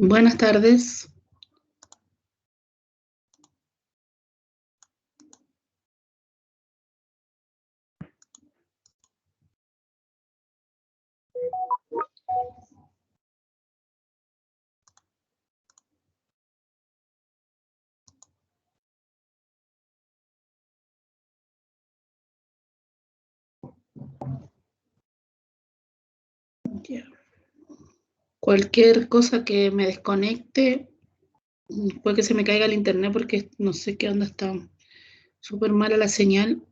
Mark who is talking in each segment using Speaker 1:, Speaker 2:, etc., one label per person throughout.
Speaker 1: Buenas tardes. Ya. Cualquier cosa que me desconecte, puede que se me caiga el internet porque no sé qué onda, está súper mala la señal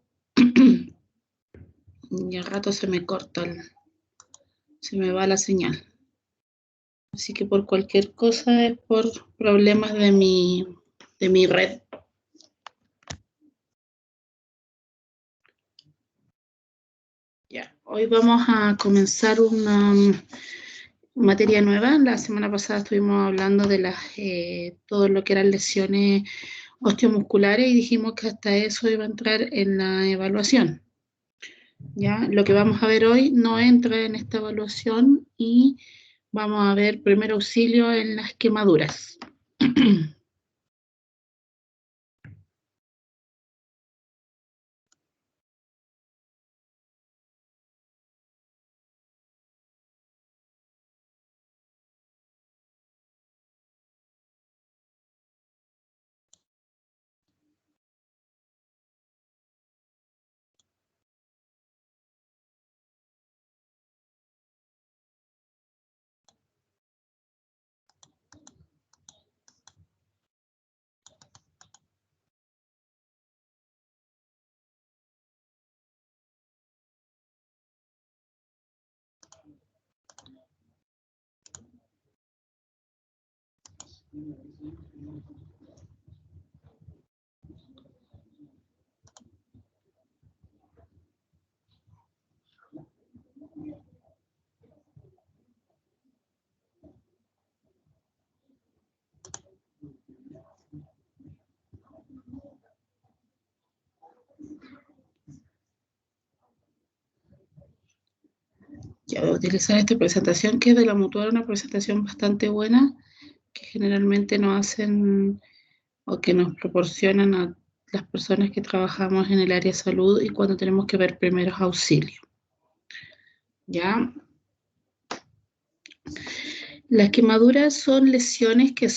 Speaker 1: y al rato se me corta, se me va la señal. Así que por cualquier cosa es por problemas de mi red. Ya. Hoy vamos a comenzar una materia nueva. La semana pasada estuvimos hablando de todo lo que eran lesiones osteomusculares y dijimos que hasta eso iba a entrar en la evaluación. ¿Ya? Lo que vamos a ver hoy no entra en esta evaluación y vamos a ver primer auxilio en las quemaduras. Ya voy a utilizar esta presentación que es de la Mutual, una presentación bastante buena que generalmente nos hacen o que nos proporcionan a las personas que trabajamos en el área de salud y cuando tenemos que ver primeros auxilios. ¿Ya? Las quemaduras son lesiones que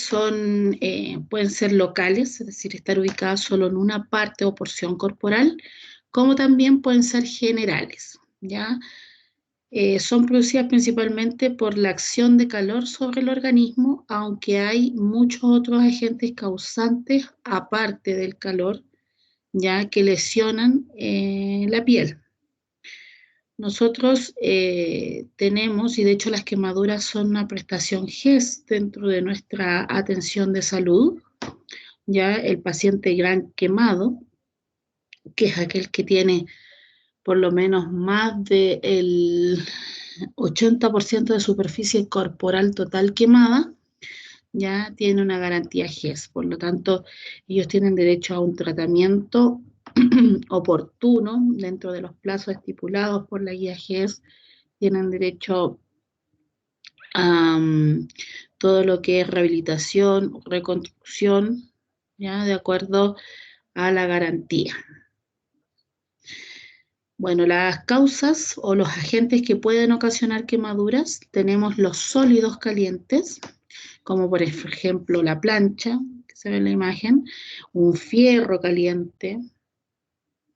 Speaker 1: pueden ser locales, es decir, estar ubicadas solo en una parte o porción corporal, como también pueden ser generales, ¿ya? Son producidas principalmente por la acción de calor sobre el organismo, aunque hay muchos otros agentes causantes aparte del calor, ya que lesionan la piel. Nosotros tenemos, y de hecho las quemaduras son una prestación GES dentro de nuestra atención de salud, ya el paciente gran quemado, que es aquel que tiene por lo menos más del 80% de superficie corporal total quemada, ya tiene una garantía GES. Por lo tanto, ellos tienen derecho a un tratamiento oportuno dentro de los plazos estipulados por la guía GES, tienen derecho a todo lo que es rehabilitación, reconstrucción, ¿ya? De acuerdo a la garantía. Bueno, las causas o los agentes que pueden ocasionar quemaduras, tenemos los sólidos calientes, como por ejemplo la plancha, que se ve en la imagen, un fierro caliente,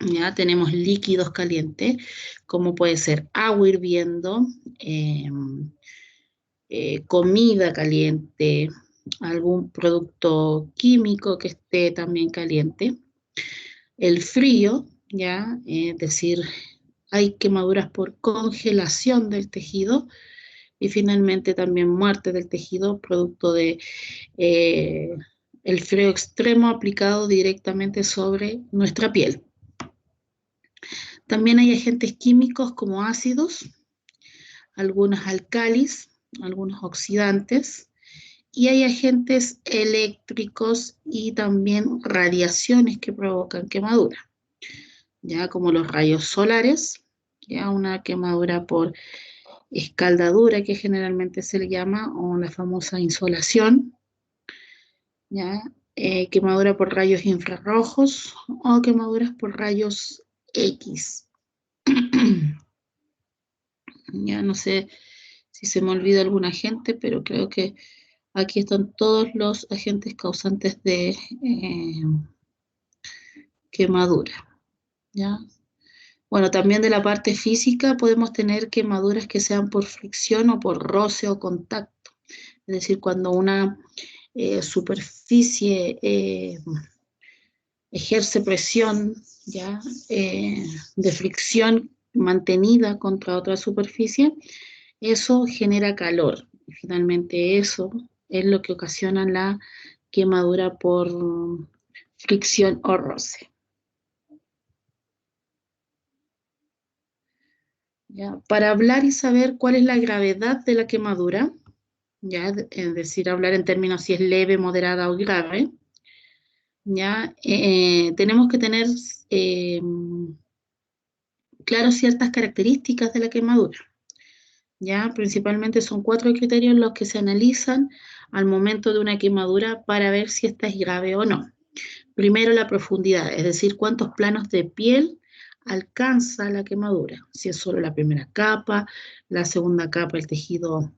Speaker 1: ya tenemos líquidos calientes, como puede ser agua hirviendo, comida caliente, algún producto químico que esté también caliente. El frío, ya, es decir, hay quemaduras por congelación del tejido y finalmente también muerte del tejido producto de eh, el frío extremo aplicado directamente sobre nuestra piel. También hay agentes químicos como ácidos, algunos álcalis, algunos oxidantes, y hay agentes eléctricos y también radiaciones que provocan quemadura, ya como los rayos solares, ya una quemadura por escaldadura, que generalmente se le llama, o la famosa insolación, ¿ya? Quemadura por rayos infrarrojos o quemaduras por rayos X. Ya no sé si se me olvida algún agente, pero creo que aquí están todos los agentes causantes de quemadura, ¿ya? Bueno, también de la parte física podemos tener quemaduras que sean por fricción o por roce o contacto. Es decir, cuando una superficie ejerce presión, ¿ya? De fricción mantenida contra otra superficie, eso genera calor. Y finalmente eso es lo que ocasiona la quemadura por fricción o roce. ¿Ya? Para hablar y saber cuál es la gravedad de la quemadura, ¿ya? Es decir, hablar en términos si es leve, moderada o grave, ¿ya? Tenemos que tener claro ciertas características de la quemadura. ¿Ya? Principalmente son 4 criterios los que se analizan al momento de una quemadura para ver si esta es grave o no. Primero, la profundidad, es decir, cuántos planos de piel alcanza la quemadura. Si es solo la primera capa, la segunda capa, el tejido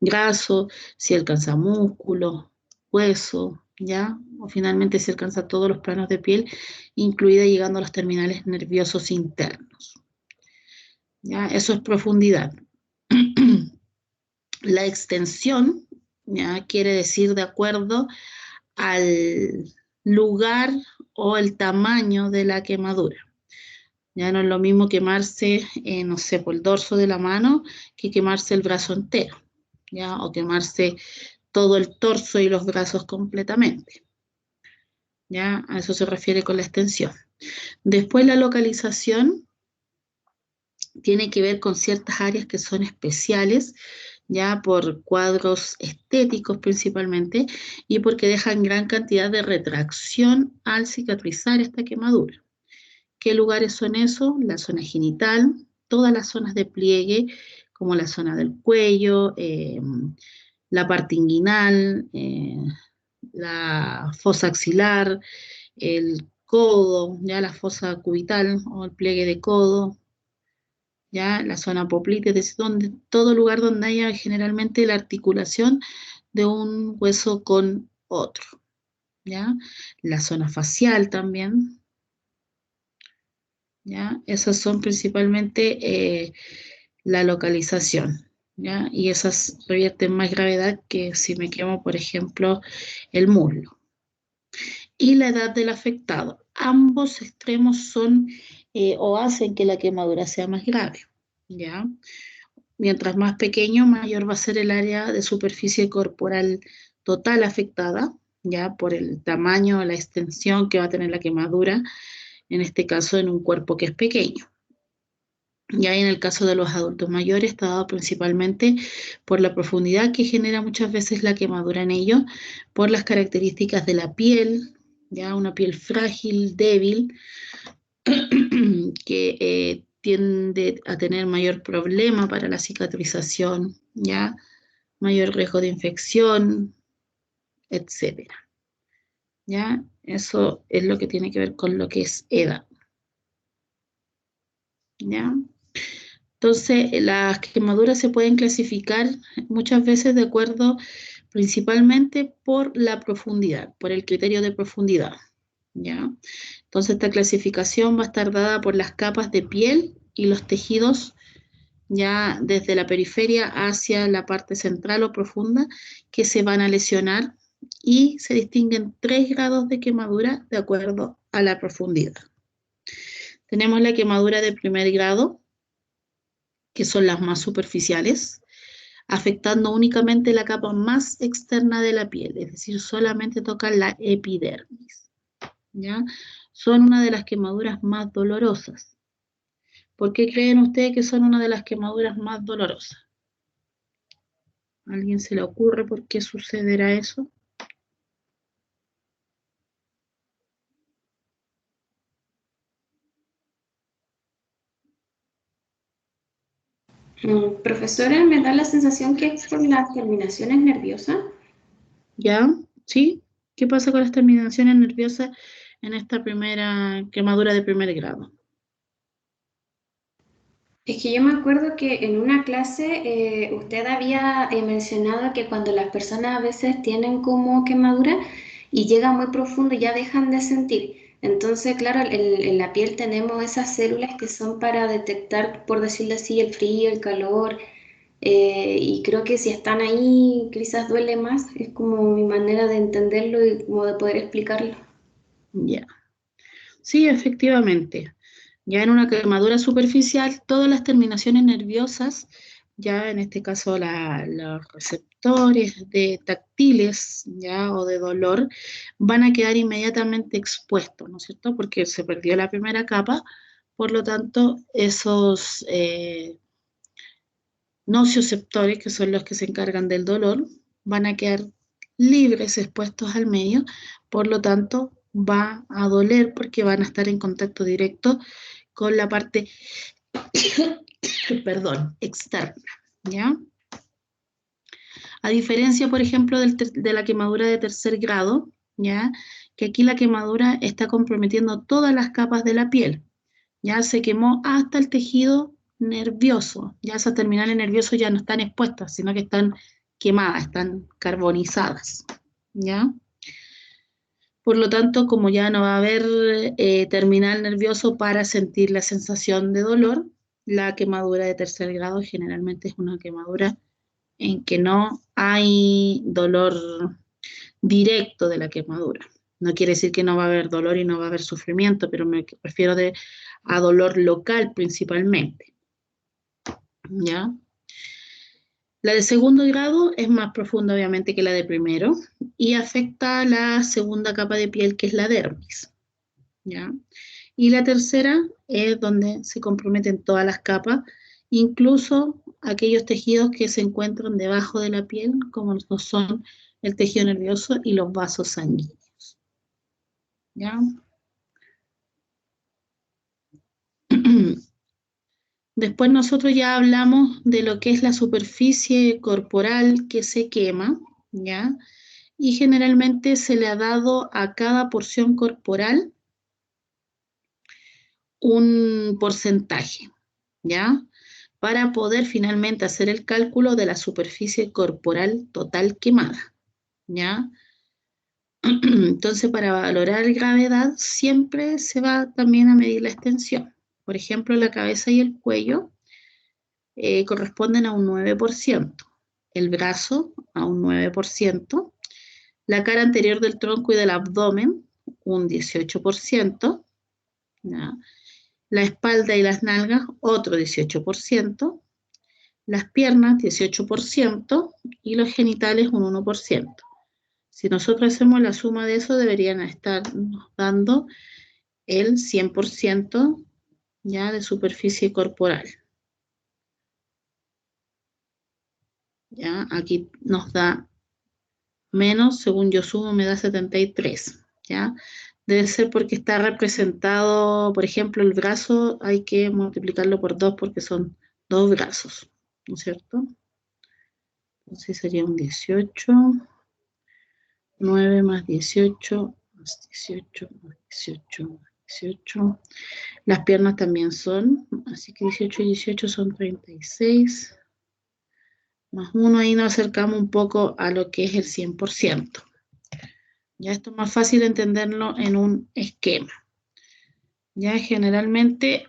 Speaker 1: graso, si alcanza músculo, hueso, ¿ya? O finalmente si alcanza todos los planos de piel, incluida llegando a los terminales nerviosos internos. ¿Ya? Eso es profundidad. La extensión, ¿ya? Quiere decir de acuerdo al lugar o el tamaño de la quemadura. Ya no es lo mismo quemarse, no sé, por el dorso de la mano que quemarse el brazo entero, ¿ya? O quemarse todo el torso y los brazos completamente. ¿Ya? A eso se refiere con la extensión. Después la localización tiene que ver con ciertas áreas que son especiales, ya por cuadros estéticos principalmente, y porque dejan gran cantidad de retracción al cicatrizar esta quemadura. ¿Qué lugares son esos? La zona genital, todas las zonas de pliegue, como la zona del cuello, la parte inguinal, la fosa axilar, el codo, ya la fosa cubital o el pliegue de codo, ya la zona poplite, es decir, todo lugar donde haya generalmente la articulación de un hueso con otro, ya la zona facial también, ya esas son principalmente la localización, ya y esas revierten más gravedad que si me quemo, por ejemplo, el muslo. Y la edad del afectado. Ambos extremos son o hacen que la quemadura sea más grave, ¿ya? Mientras más pequeño, mayor va a ser el área de superficie corporal total afectada, ya por el tamaño, la extensión que va a tener la quemadura, en este caso en un cuerpo que es pequeño. Ya en el caso de los adultos mayores está dado principalmente por la profundidad que genera muchas veces la quemadura en ellos, por las características de la piel, ya una piel frágil, débil, que tiende a tener mayor problema para la cicatrización, ya mayor riesgo de infección, etcétera. Ya, eso es lo que tiene que ver con lo que es edad. ¿Ya? Entonces, las quemaduras se pueden clasificar muchas veces de acuerdo principalmente por la profundidad, por el criterio de profundidad, ¿ya? Entonces, esta clasificación va a estar dada por las capas de piel y los tejidos ya desde la periferia hacia la parte central o profunda que se van a lesionar y se distinguen 3 grados de quemadura de acuerdo a la profundidad. Tenemos la quemadura de primer grado, que son las más superficiales, afectando únicamente la capa más externa de la piel, es decir, solamente tocan la epidermis, ¿ya? Son una de las quemaduras más dolorosas. ¿Por qué creen ustedes que son una de las quemaduras más dolorosas? ¿A alguien se le ocurre por qué sucederá eso?
Speaker 2: Profesora, me da la sensación que es por las terminaciones nerviosas.
Speaker 1: ¿Ya? ¿Sí? ¿Qué pasa con las terminaciones nerviosas en esta primera quemadura de primer grado?
Speaker 2: Es que yo me acuerdo que en una clase usted había mencionado que cuando las personas a veces tienen como quemadura y llega muy profundo ya dejan de sentir. Entonces, claro, en la piel tenemos esas células que son para detectar, por decirlo así, el frío, el calor. Y creo que si están ahí quizás duele más. Es como mi manera de entenderlo y como de poder explicarlo.
Speaker 1: Ya. Sí, efectivamente. Ya en una quemadura superficial, todas las terminaciones nerviosas, ya en este caso los receptores de táctiles, ya o de dolor, van a quedar inmediatamente expuestos, ¿no es cierto? Porque se perdió la primera capa, por lo tanto, esos nocioceptores, que son los que se encargan del dolor, van a quedar libres, expuestos al medio, por lo tanto va a doler porque van a estar en contacto directo con la parte, perdón, externa, ¿ya? A diferencia, por ejemplo, de la quemadura de tercer grado, ¿ya? Que aquí la quemadura está comprometiendo todas las capas de la piel, ya se quemó hasta el tejido nervioso, ya esas terminales nerviosas ya no están expuestas, sino que están quemadas, están carbonizadas, ¿ya? Por lo tanto, como ya no va a haber terminal nervioso para sentir la sensación de dolor, la quemadura de tercer grado generalmente es una quemadura en que no hay dolor directo de la quemadura. No quiere decir que no va a haber dolor y no va a haber sufrimiento, pero me refiero a dolor local principalmente, ¿ya? La de segundo grado es más profunda, obviamente, que la de primero y afecta a la segunda capa de piel, que es la dermis, ¿ya? Y la tercera es donde se comprometen todas las capas, incluso aquellos tejidos que se encuentran debajo de la piel, como lo son el tejido nervioso y los vasos sanguíneos, ¿ya? Después nosotros ya hablamos de lo que es la superficie corporal que se quema, ¿ya? Y generalmente se le ha dado a cada porción corporal un porcentaje, ¿ya? Para poder finalmente hacer el cálculo de la superficie corporal total quemada, ¿ya? Entonces, para valorar gravedad, siempre se va también a medir la extensión. Por ejemplo, la cabeza y el cuello corresponden a un 9%, el brazo a un 9%, la cara anterior del tronco y del abdomen un 18%, ¿ya? La espalda y las nalgas otro 18%, las piernas 18% y los genitales un 1%. Si nosotros hacemos la suma de eso, deberían estar dando el 100% ya de superficie corporal. ¿Ya? Aquí nos da menos, según yo sumo, me da 73, ¿ya? Debe ser porque está representado, por ejemplo, el brazo hay que multiplicarlo por 2 porque son 2 brazos, ¿no es cierto? Entonces sería un 18, 9 más 18, más 18, más 18, más 18. Las piernas también son, así que 18 y 18 son 36, más 1, ahí nos acercamos un poco a lo que es el 100%. Ya esto es más fácil entenderlo en un esquema. Ya generalmente,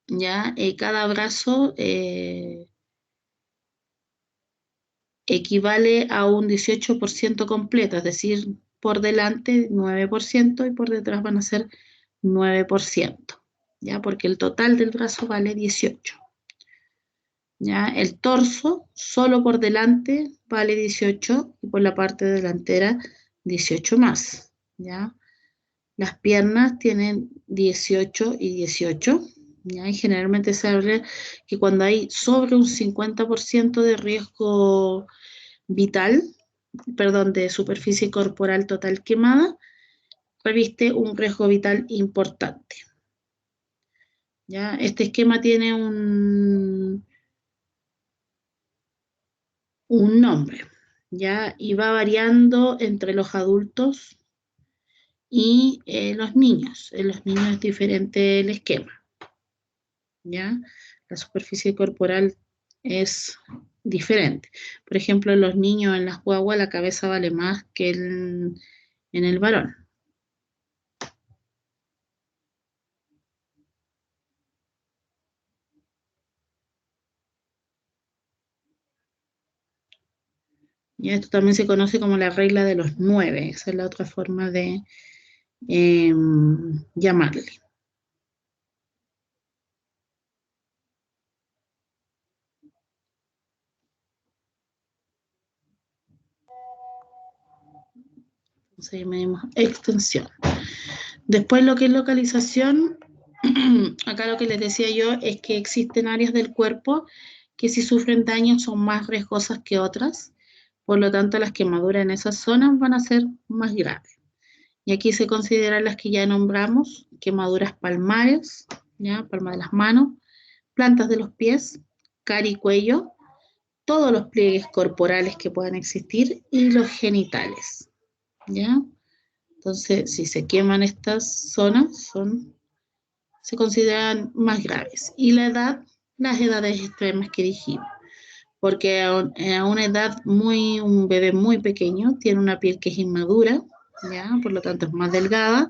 Speaker 1: ya cada brazo equivale a un 18% completo, es decir, por delante 9% y por detrás van a ser 9%, ya porque el total del brazo vale 18. Ya el torso solo por delante vale 18 y por la parte delantera 18 más, ya. Las piernas tienen 18 y 18, ¿ya? Y generalmente se habla que cuando hay sobre un 50% de riesgo vital, perdón, de superficie corporal total quemada, reviste un riesgo vital importante. ¿ya? Este esquema tiene un nombre, ¿ya? Y va variando entre los adultos y los niños. En los niños es diferente el esquema, ¿ya? La superficie corporal es diferente. Por ejemplo, en los niños, en las guaguas, la cabeza vale más que en el varón. Y esto también se conoce como la regla de los 9. Esa es la otra forma de llamarle. Entonces ahí medimos extensión. Después lo que es localización, acá lo que les decía yo es que existen áreas del cuerpo que si sufren daño son más riesgosas que otras, por lo tanto las quemaduras en esas zonas van a ser más graves. Y aquí se consideran las que ya nombramos, quemaduras palmares, ¿ya? Palma de las manos, plantas de los pies, cara y cuello, todos los pliegues corporales que puedan existir y los genitales, ¿ya? Entonces, si se queman estas zonas, se consideran más graves. Y la edad, las edades extremas que dijimos, porque a una edad un bebé muy pequeño tiene una piel que es inmadura, ¿ya? Por lo tanto es más delgada,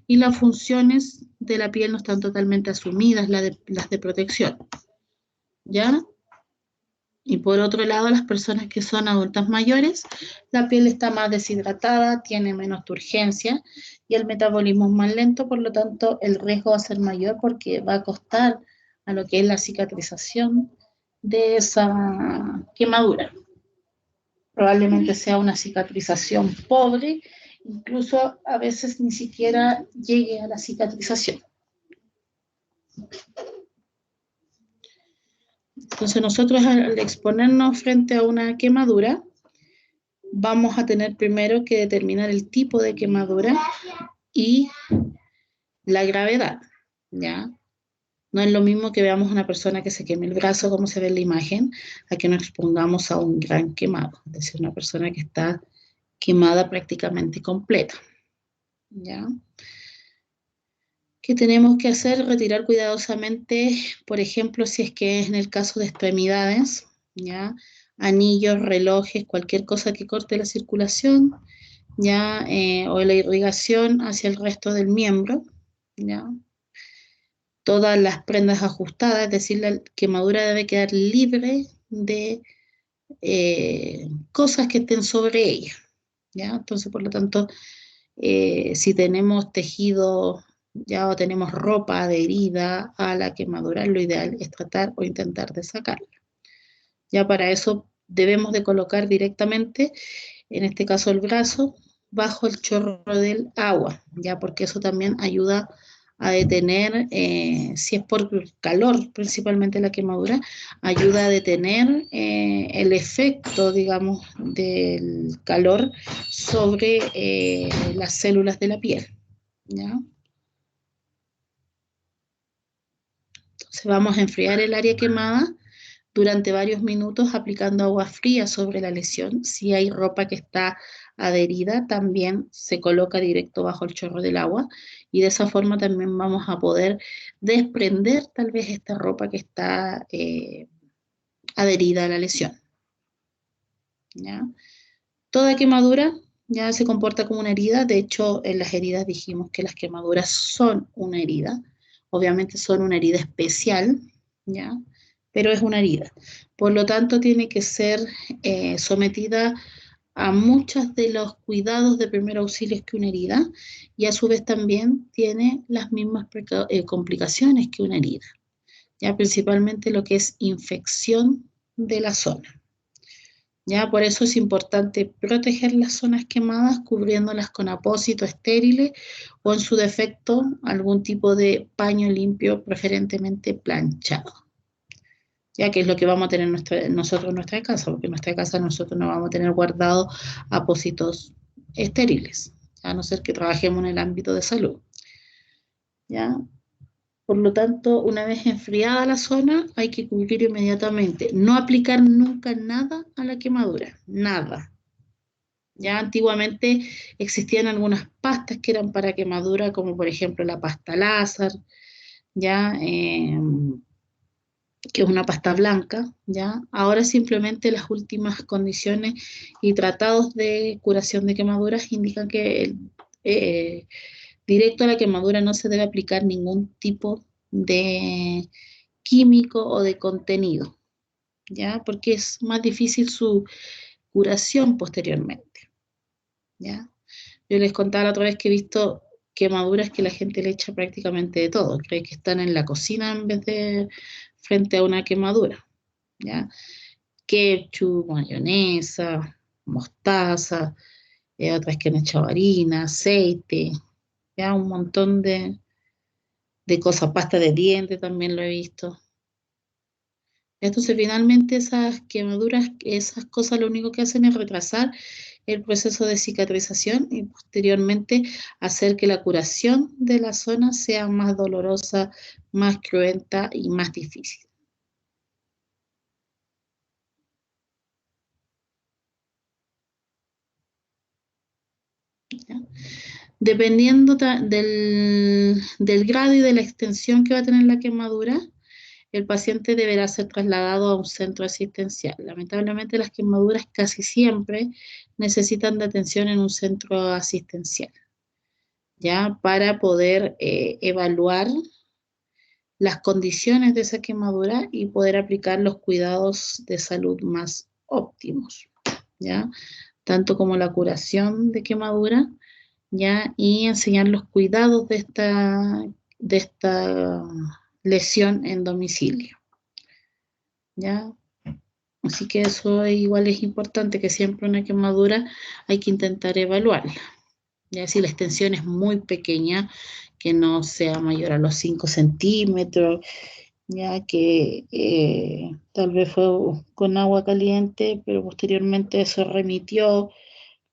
Speaker 1: y las funciones de la piel no están totalmente asumidas, las de protección, ¿ya? Y por otro lado, las personas que son adultas mayores, la piel está más deshidratada, tiene menos turgencia y el metabolismo es más lento, por lo tanto el riesgo va a ser mayor porque va a costar a lo que es la cicatrización de esa quemadura. Probablemente sea una cicatrización pobre, incluso a veces ni siquiera llegue a la cicatrización. Entonces nosotros al exponernos frente a una quemadura, vamos a tener primero que determinar el tipo de quemadura y la gravedad, ¿ya? No es lo mismo que veamos una persona que se queme el brazo, como se ve en la imagen, a que nos expongamos a un gran quemado, es decir, una persona que está quemada prácticamente completa, ¿ya? ¿Qué tenemos que hacer? Retirar cuidadosamente, por ejemplo, si es que es en el caso de extremidades, ¿ya? Anillos, relojes, cualquier cosa que corte la circulación, ¿ya? O la irrigación hacia el resto del miembro, ¿ya? Todas las prendas ajustadas, es decir, la quemadura debe quedar libre de cosas que estén sobre ella, ¿ya? Entonces, por lo tanto, si tenemos tejido ya o tenemos ropa adherida a la quemadura, lo ideal es tratar o intentar de sacarla. Ya para eso debemos de colocar directamente, en este caso el brazo, bajo el chorro del agua, ya porque eso también ayuda a detener, si es por calor, principalmente la quemadura, ayuda a detener el efecto, digamos, del calor sobre las células de la piel, ¿ya? Entonces vamos a enfriar el área quemada durante varios minutos aplicando agua fría sobre la lesión. Si hay ropa que está adherida, también se coloca directo bajo el chorro del agua y de esa forma también vamos a poder desprender tal vez esta ropa que está adherida a la lesión, ¿ya? Toda quemadura ya se comporta como una herida. De hecho, en las heridas dijimos que las quemaduras son una herida. Obviamente son una herida especial, ¿ya? Pero es una herida. Por lo tanto, tiene que ser sometida a muchos de los cuidados de primer auxilio que una herida y a su vez también tiene las mismas complicaciones que una herida, ya principalmente lo que es infección de la zona. Ya por eso es importante proteger las zonas quemadas cubriéndolas con apósito estériles o en su defecto algún tipo de paño limpio, preferentemente planchado, ya que es lo que vamos a tener nosotros en nuestra casa, porque en nuestra casa nosotros no vamos a tener guardados apósitos estériles, a no ser que trabajemos en el ámbito de salud, ¿ya? Por lo tanto, una vez enfriada la zona, hay que cubrir inmediatamente. No aplicar nunca nada a la quemadura, nada. Ya antiguamente existían algunas pastas que eran para quemadura, como por ejemplo la pasta Lázaro, ya, que es una pasta blanca, ya. Ahora simplemente las últimas condiciones y tratados de curación de quemaduras indican que eh, directo a la quemadura no se debe aplicar ningún tipo de químico o de contenido, ya, porque es más difícil su curación posteriormente, ya. Yo les contaba la otra vez que he visto quemaduras que la gente le echa prácticamente de todo, cree que están en la cocina en vez de frente a una quemadura, ¿ya? Ketchup, mayonesa, mostaza, otras que han echado harina, aceite, ya un montón de cosas, pasta de dientes también lo he visto. Entonces, finalmente esas quemaduras, esas cosas lo único que hacen es retrasar el proceso de cicatrización y posteriormente hacer que la curación de la zona sea más dolorosa, más cruenta y más difícil. ¿Ya? Dependiendo del grado y de la extensión que va a tener la quemadura, el paciente deberá ser trasladado a un centro asistencial. Lamentablemente las quemaduras casi siempre necesitan de atención en un centro asistencial, ¿ya? Para poder evaluar las condiciones de esa quemadura y poder aplicar los cuidados de salud más óptimos, ¿ya? Tanto como la curación de quemadura, ¿ya? Y enseñar los cuidados de esta lesión en domicilio, ¿ya? Así que eso igual es importante, que siempre una quemadura hay que intentar evaluarla. Ya si la extensión es muy pequeña, que no sea mayor a los 5 centímetros, ya que tal vez fue con agua caliente, pero posteriormente eso remitió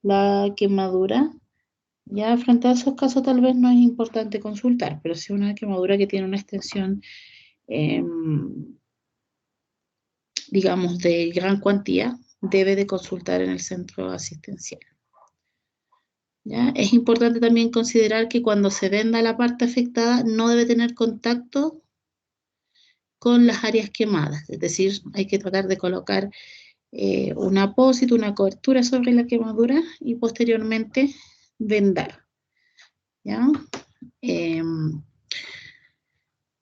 Speaker 1: la quemadura. Ya frente a esos casos tal vez no es importante consultar, pero si una quemadura que tiene una extensión, eh, digamos, de gran cuantía, debe de consultar en el centro asistencial. ¿Ya? Es importante también considerar que cuando se venda la parte afectada no debe tener contacto con las áreas quemadas, es decir, hay que tratar de colocar un apósito, una cobertura sobre la quemadura y posteriormente vendar, ¿ya? Eh,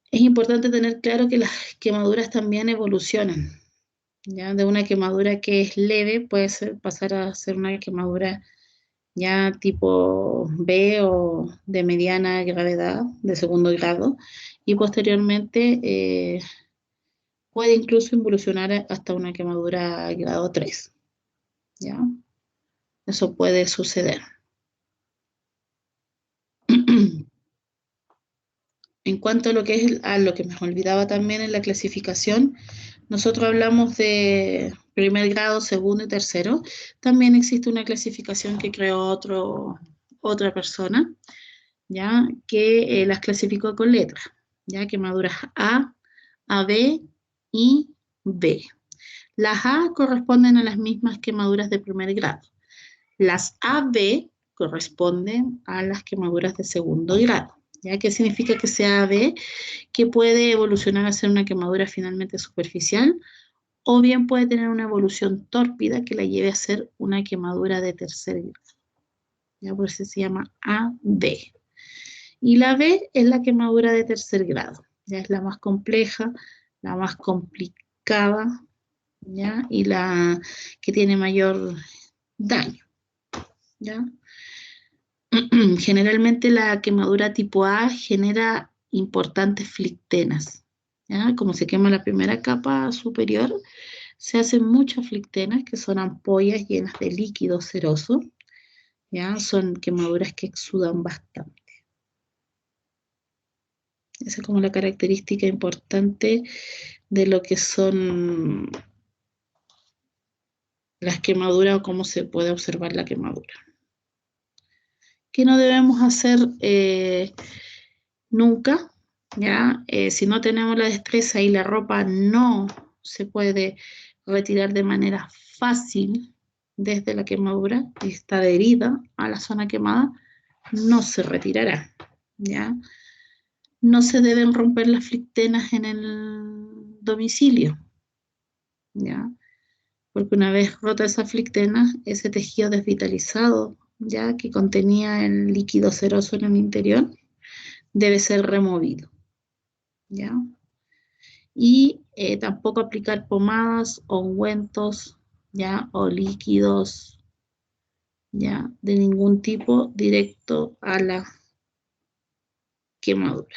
Speaker 1: es importante tener claro que las quemaduras también evolucionan, ¿ya? De una quemadura que es leve puede pasar a ser una quemadura ya tipo B o de mediana gravedad, de segundo grado, y posteriormente puede incluso involucionar hasta una quemadura grado 3, ¿ya? Eso puede suceder. En cuanto a lo que es a lo que me olvidaba también en la clasificación, nosotros hablamos de primer grado, segundo y tercero. También existe una clasificación que creó otra persona, ¿ya? Que las clasificó con letras, ¿ya? Quemaduras A, AB y B. Las A corresponden a las mismas quemaduras de primer grado. Las AB corresponden a las quemaduras de segundo grado. ¿Ya? ¿Qué significa que sea AB? Que puede evolucionar a ser una quemadura finalmente superficial o bien puede tener una evolución tórpida que la lleve a ser una quemadura de tercer grado. ¿Ya? Por eso se llama AB. Y la B es la quemadura de tercer grado. Ya es la más compleja, la más complicada, ¿ya? Y la que tiene mayor daño, ¿ya? Generalmente la quemadura tipo A genera importantes flictenas, ¿ya? Como se quema la primera capa superior, se hacen muchas flictenas que son ampollas llenas de líquido ceroso, ¿ya? Son quemaduras que exudan bastante. Esa es como la característica importante de lo que son las quemaduras o cómo se puede observar la quemadura. ¿Qué no debemos hacer nunca? ¿ya? Si no tenemos la destreza y la ropa no se puede retirar de manera fácil desde la quemadura, y está adherida a la zona quemada, no se retirará, ¿ya? No se deben romper las flictenas en el domicilio, ¿ya? Porque una vez rota esa flictena, ese tejido desvitalizado, ya que contenía el líquido seroso en el interior, debe ser removido, ¿ya? Y tampoco aplicar pomadas o ungüentos, ¿ya? O líquidos, ¿ya? De ningún tipo directo a la quemadura.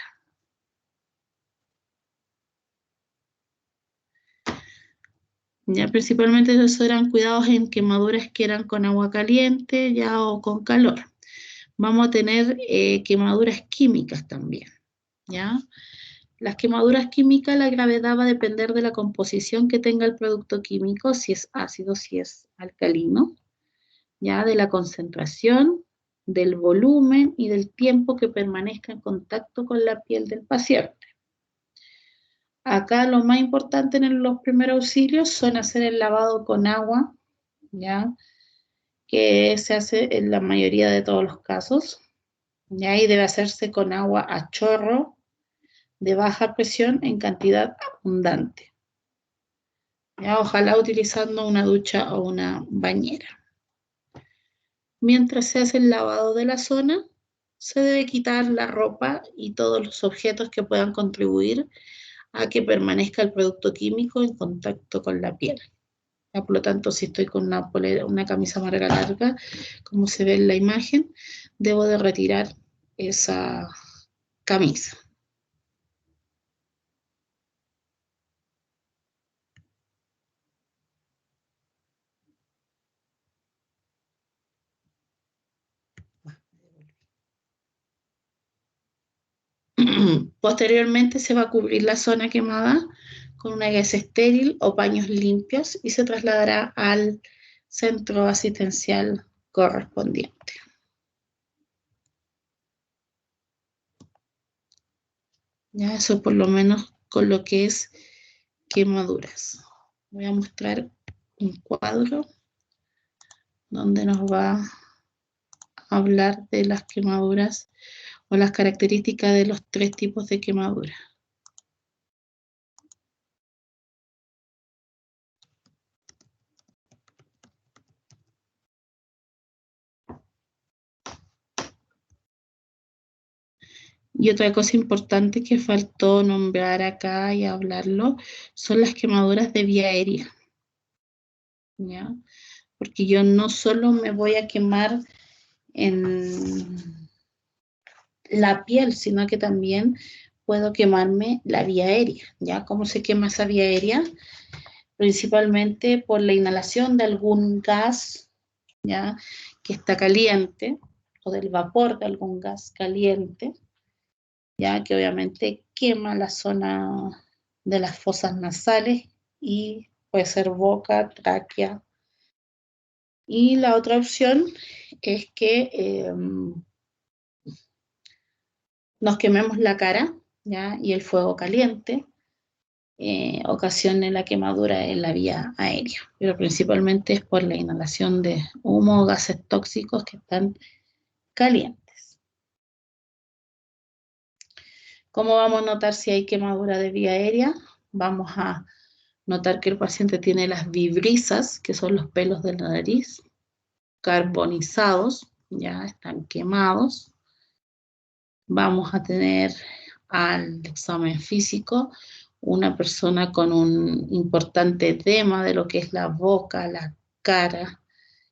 Speaker 1: Ya principalmente esos eran cuidados en quemaduras que eran con agua caliente, ya, o con calor. Vamos a tener quemaduras químicas también, ¿ya? Las quemaduras químicas, la gravedad va a depender de la composición que tenga el producto químico, si es ácido, si es alcalino, ya, de la concentración, del volumen y del tiempo que permanezca en contacto con la piel del paciente. Acá lo más importante en los primeros auxilios son hacer el lavado con agua, ya, que se hace en la mayoría de todos los casos, ya, y debe hacerse con agua a chorro de baja presión en cantidad abundante. Ya, ojalá utilizando una ducha o una bañera. Mientras se hace el lavado de la zona, se debe quitar la ropa y todos los objetos que puedan contribuir a que permanezca el producto químico en contacto con la piel. Ya, por lo tanto, si estoy con una polera, una camisa manga larga, como se ve en la imagen, debo de retirar esa camisa. Posteriormente se va a cubrir la zona quemada con una gasa estéril o paños limpios y se trasladará al centro asistencial correspondiente. Ya, eso por lo menos con lo que es quemaduras. Voy a mostrar un cuadro donde nos va a hablar de las quemaduras o las características de los tres tipos de quemaduras. Y otra cosa importante que faltó nombrar acá y hablarlo son las quemaduras de vía aérea, ¿ya? Porque yo no solo me voy a quemar en la piel, sino que también puedo quemarme la vía aérea, ¿ya? ¿Cómo se quema esa vía aérea? Principalmente por la inhalación de algún gas, ¿ya? Que está caliente, o del vapor de algún gas caliente, ya que obviamente quema la zona de las fosas nasales y puede ser boca, tráquea. Y la otra opción es que nos quememos la cara, ¿ya? Y el fuego caliente ocasione la quemadura en la vía aérea, pero principalmente es por la inhalación de humo o gases tóxicos que están calientes. ¿Cómo vamos a notar si hay quemadura de vía aérea? Vamos a notar que el paciente tiene las vibrisas, que son los pelos de la nariz, carbonizados, ya están quemados. Vamos a tener al examen físico una persona con un importante edema de lo que es la boca, la cara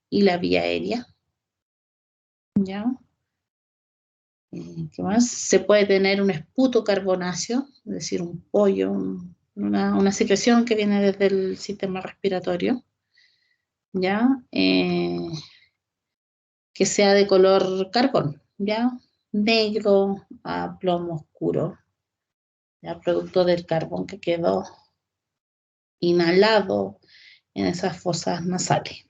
Speaker 1: y la vía aérea, ¿ya? ¿Qué más? Se puede tener un esputo carbonáceo, es decir, un pollo, una secreción que viene desde el sistema respiratorio, ¿ya? Que sea de color carbón, ¿ya? Negro a plomo oscuro, ¿ya? Producto del carbón que quedó inhalado en esas fosas nasales.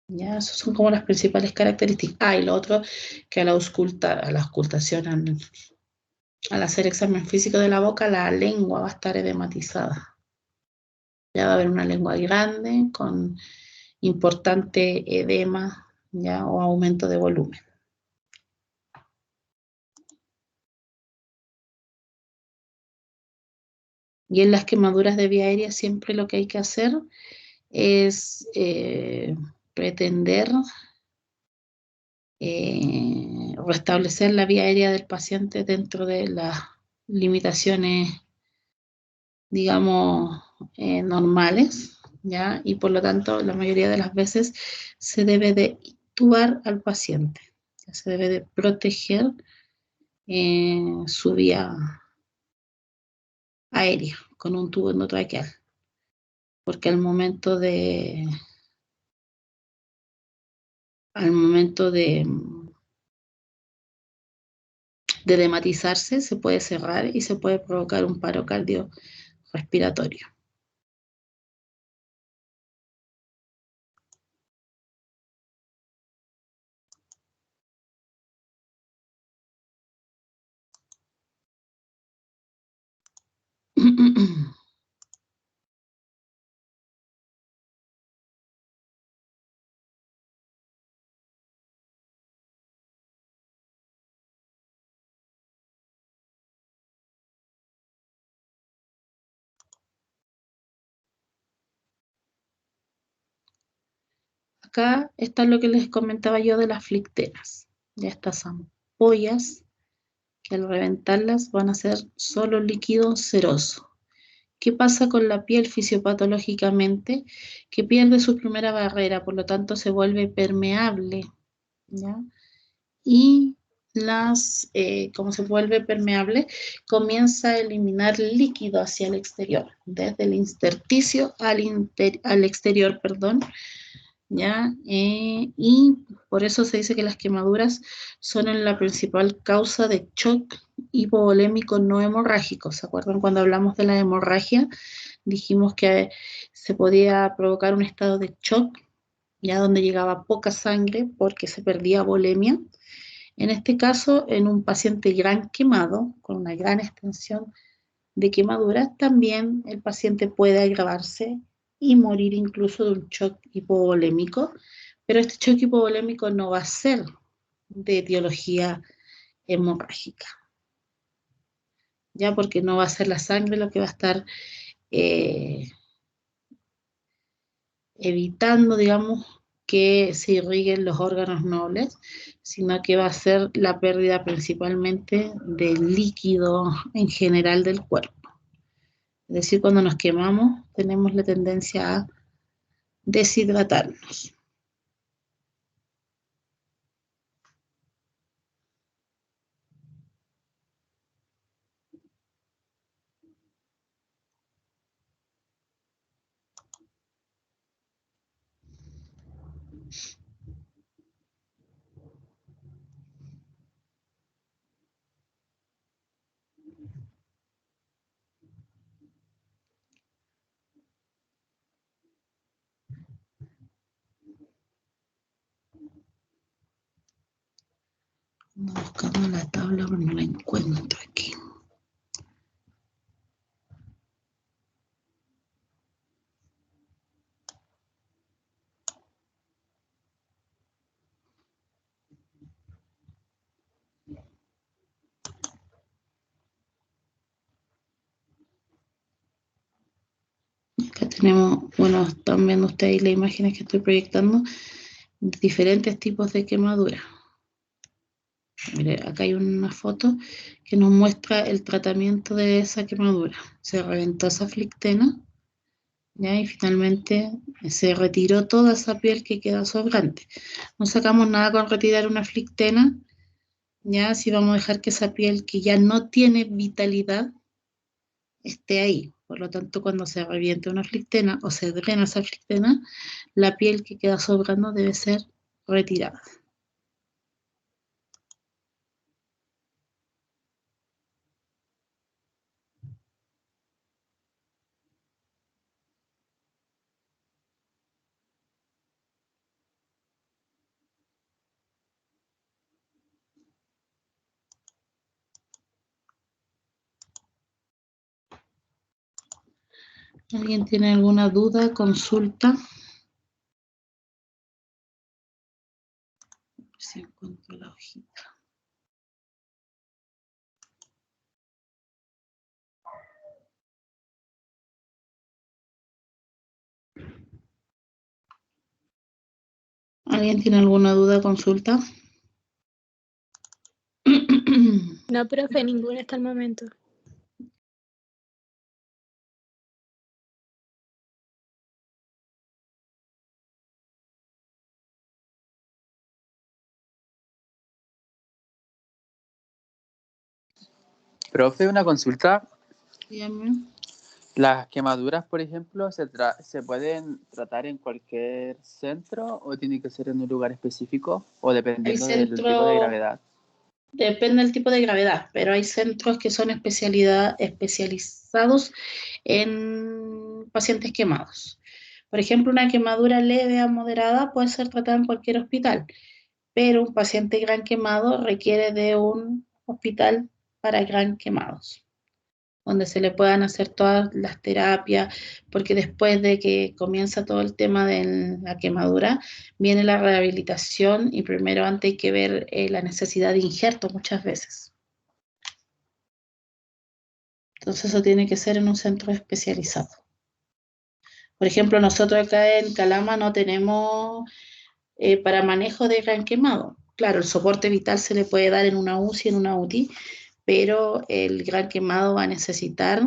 Speaker 1: ¿Ya? Esas son como las principales características. Ah, y lo otro, que a la auscultación, al hacer examen físico de la boca, la lengua va a estar edematizada. Ya va a haber una lengua grande con importante edema, ¿ya? O aumento de volumen. Y en las quemaduras de vía aérea siempre lo que hay que hacer es pretender restablecer la vía aérea del paciente dentro de las limitaciones, digamos, normales, ¿ya? Y por lo tanto, la mayoría de las veces se debe de intubar al paciente, ¿ya? Se debe de proteger su vía aérea con un tubo endotraqueal, porque al momento de dematizarse se puede cerrar y se puede provocar un paro cardiorrespiratorio. Acá está lo que les comentaba yo de las flicteras. Ya estas ampollas que al reventarlas van a ser solo líquido ceroso. ¿Qué pasa con la piel fisiopatológicamente? Que pierde su primera barrera, por lo tanto se vuelve permeable, ¿ya? Y como se vuelve permeable, comienza a eliminar líquido hacia el exterior, desde el intersticio al exterior, perdón, ¿ya? Y por eso se dice que las quemaduras son la principal causa de shock hipovolémico no hemorrágico. ¿Se acuerdan cuando hablamos de la hemorragia? Dijimos que se podía provocar un estado de shock, ya donde llegaba poca sangre porque se perdía volemia. En este caso, en un paciente gran quemado, con una gran extensión de quemaduras, también el paciente puede agravarse y morir incluso de un shock hipovolémico, pero este shock hipovolémico no va a ser de etiología hemorrágica, ya porque no va a ser la sangre lo que va a estar eh, evitando, digamos, que se irriguen los órganos nobles, sino que va a ser la pérdida principalmente de líquido en general del cuerpo. Es decir, cuando nos quemamos tenemos la tendencia a deshidratarnos. Ando buscando la tabla, pero no la encuentro aquí. Acá tenemos, bueno, están viendo ustedes las imágenes que estoy proyectando, de diferentes tipos de quemaduras. Mire, acá hay una foto que nos muestra el tratamiento de esa quemadura. Se reventó esa flictena, ¿ya? Y finalmente se retiró toda esa piel que queda sobrante. No sacamos nada con retirar una flictena, ¿ya? Si vamos a dejar que esa piel que ya no tiene vitalidad esté ahí. Por lo tanto, cuando se reviente una flictena o se drena esa flictena, la piel que queda sobrando debe ser retirada. ¿Alguien tiene alguna duda, consulta? Si encuentro la hojita. ¿Alguien tiene alguna duda, consulta?
Speaker 3: No, profe, ninguna hasta el momento.
Speaker 4: Profe, una consulta.
Speaker 1: Dígame.
Speaker 4: ¿Las quemaduras, por ejemplo, se pueden tratar en cualquier centro o tiene que ser en un lugar específico o dependiendo del tipo de gravedad?
Speaker 1: Depende del tipo de gravedad, pero hay centros que son especializados en pacientes quemados. Por ejemplo, una quemadura leve a moderada puede ser tratada en cualquier hospital, pero un paciente gran quemado requiere de un hospital para gran quemados, donde se le puedan hacer todas las terapias, porque después de que comienza todo el tema de la quemadura, viene la rehabilitación y primero antes hay que ver la necesidad de injerto muchas veces. Entonces eso tiene que ser en un centro especializado. Por ejemplo, nosotros acá en Calama no tenemos para manejo de gran quemado. Claro, el soporte vital se le puede dar en una UCI, en una UTI, pero el gran quemado va a necesitar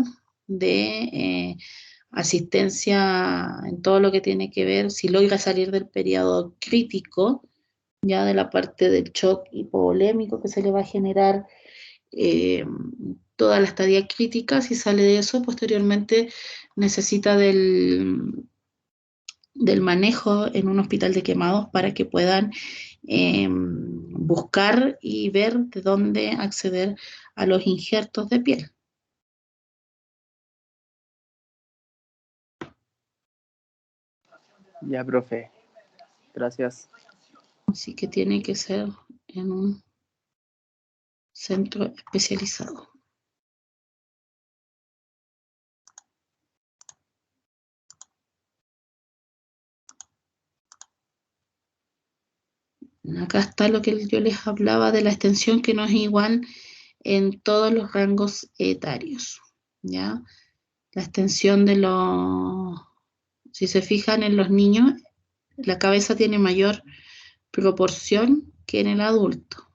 Speaker 1: de asistencia en todo lo que tiene que ver, si logra salir del periodo crítico, ya de la parte del shock hipovolémico que se le va a generar eh, toda la estadía crítica, si sale de eso, posteriormente necesita del manejo en un hospital de quemados para que puedan buscar y ver de dónde acceder a los injertos de piel.
Speaker 4: Ya, profe. Gracias.
Speaker 1: Así que tiene que ser en un centro especializado. Acá está lo que yo les hablaba de la extensión, que no es igual en todos los rangos etarios, ¿ya? La extensión de los, si se fijan en los niños, la cabeza tiene mayor proporción que en el adulto,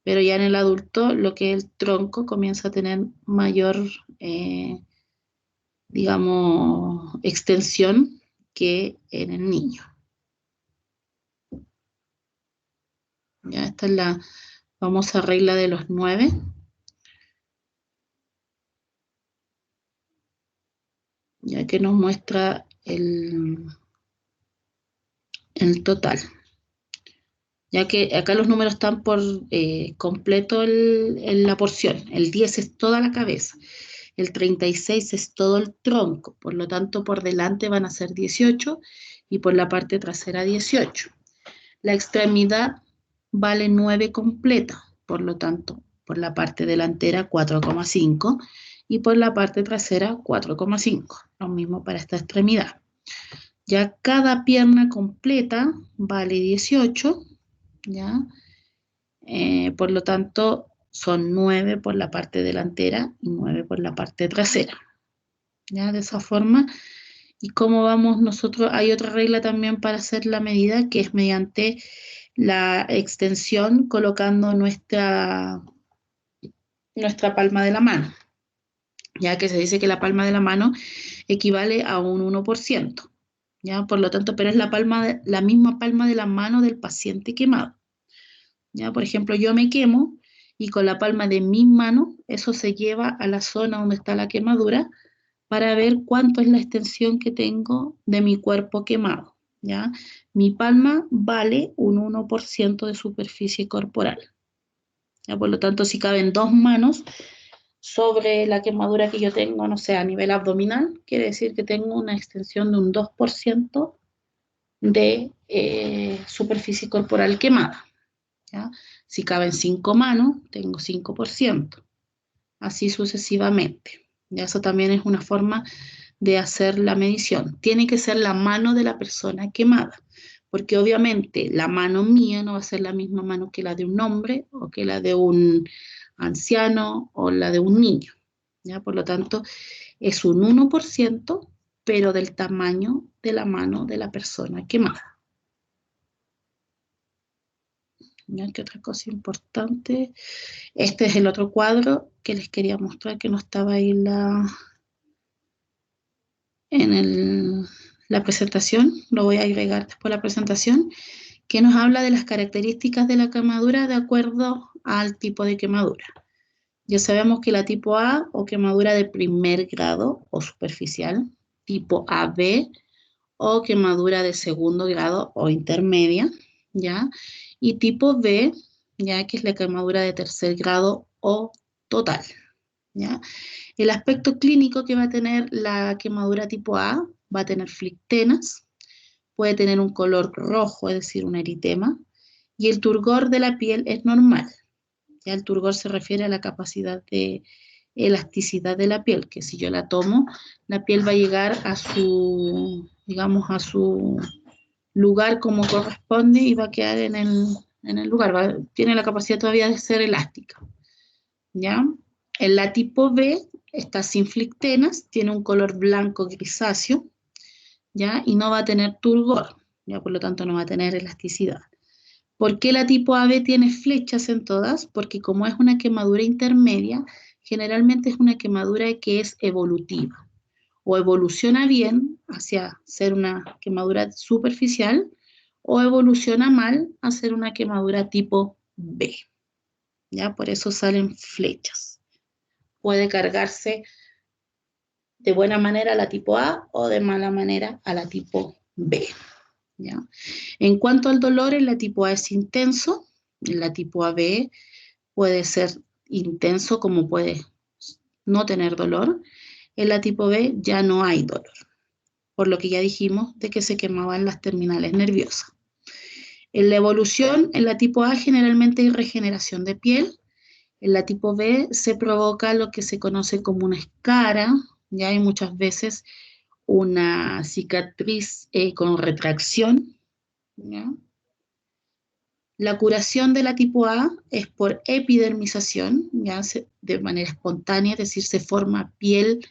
Speaker 1: pero ya en el adulto lo que es el tronco comienza a tener mayor, digamos, extensión que en el niño. Ya esta es la famosa regla de los 9. Ya que nos muestra el total. Ya que acá los números están por completo la porción. El 10 es toda la cabeza. El 36 es todo el tronco. Por lo tanto, por delante van a ser 18 y por la parte trasera 18. La extremidad vale 9 completa. Por lo tanto, por la parte delantera 4,5 y por la parte trasera 4,5. Lo mismo para esta extremidad. Ya cada pierna completa vale 18, ¿ya? Por lo tanto, son 9 por la parte delantera y 9 por la parte trasera. ¿Ya? De esa forma. ¿Y cómo vamos nosotros? Hay otra regla también para hacer la medida, que es mediante la extensión colocando nuestra palma de la mano, ya que se dice que la palma de la mano equivale a un 1%. ¿Ya? Por lo tanto, pero es la misma palma de la mano del paciente quemado. ¿Ya? Por ejemplo, yo me quemo y con la palma de mi mano, eso se lleva a la zona donde está la quemadura para ver cuánto es la extensión que tengo de mi cuerpo quemado. ¿Ya? Mi palma vale un 1% de superficie corporal. ¿Ya? Por lo tanto, si caben 2 manos sobre la quemadura que yo tengo, no sé, a nivel abdominal, quiere decir que tengo una extensión de un 2% de superficie corporal quemada. ¿Ya? Si caben 5 manos, tengo 5%. Así sucesivamente. ¿Ya? Eso también es una forma de hacer la medición. Tiene que ser la mano de la persona quemada, porque obviamente la mano mía no va a ser la misma mano que la de un hombre o que la de un anciano o la de un niño, ¿ya? Por lo tanto, es un 1%, pero del tamaño de la mano de la persona quemada. ¿Ya? ¿Qué otra cosa importante? Este es el otro cuadro que les quería mostrar, que no estaba ahí en la presentación. Lo voy a agregar después de la presentación, que nos habla de las características de la quemadura de acuerdo al tipo de quemadura. Ya sabemos que la tipo A, o quemadura de primer grado o superficial, tipo AB, o quemadura de segundo grado o intermedia, ¿ya? Y tipo B, ya, que es la quemadura de tercer grado o total, ¿ya? El aspecto clínico que va a tener la quemadura tipo A va a tener flictenas, puede tener un color rojo, es decir, un eritema, y el turgor de la piel es normal. Ya el turgor se refiere a la capacidad de elasticidad de la piel, que si yo la tomo, la piel va a llegar a su, digamos, a su lugar como corresponde y va a quedar en el lugar, tiene la capacidad todavía de ser elástica, ¿ya? En la tipo B está sin flictenas, tiene un color blanco grisáceo, ¿ya? Y no va a tener turgor, ¿ya? Por lo tanto no va a tener elasticidad. ¿Por qué la tipo AB tiene flechas en todas? Porque como es una quemadura intermedia, generalmente es una quemadura que es evolutiva. O evoluciona bien hacia ser una quemadura superficial, o evoluciona mal a ser una quemadura tipo B. ¿Ya? Por eso salen flechas. Puede cargarse de buena manera a la tipo A o de mala manera a la tipo B. ¿Ya? En cuanto al dolor, en la tipo A es intenso, en la tipo AB puede ser intenso como puede no tener dolor. En la tipo B ya no hay dolor, por lo que ya dijimos de que se quemaban las terminales nerviosas. En la evolución, en la tipo A generalmente hay regeneración de piel, en la tipo B se provoca lo que se conoce como una escara, ya hay muchas veces una cicatriz con retracción, ¿ya? La curación de la tipo A es por epidermización, ya de manera espontánea, es decir, se forma piel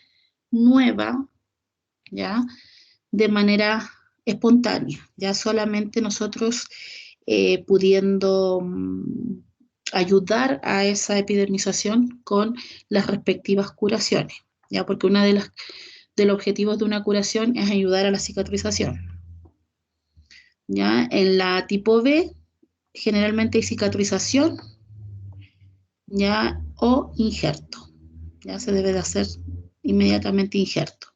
Speaker 1: nueva, ya, de manera espontánea, ya solamente nosotros pudiendo ayudar a esa epidermización con las respectivas curaciones, ya, porque uno de los objetivos de una curación es ayudar a la cicatrización. Ya, en la tipo B generalmente hay cicatrización, ya, o injerto. Ya se debe de hacer inmediatamente injerto.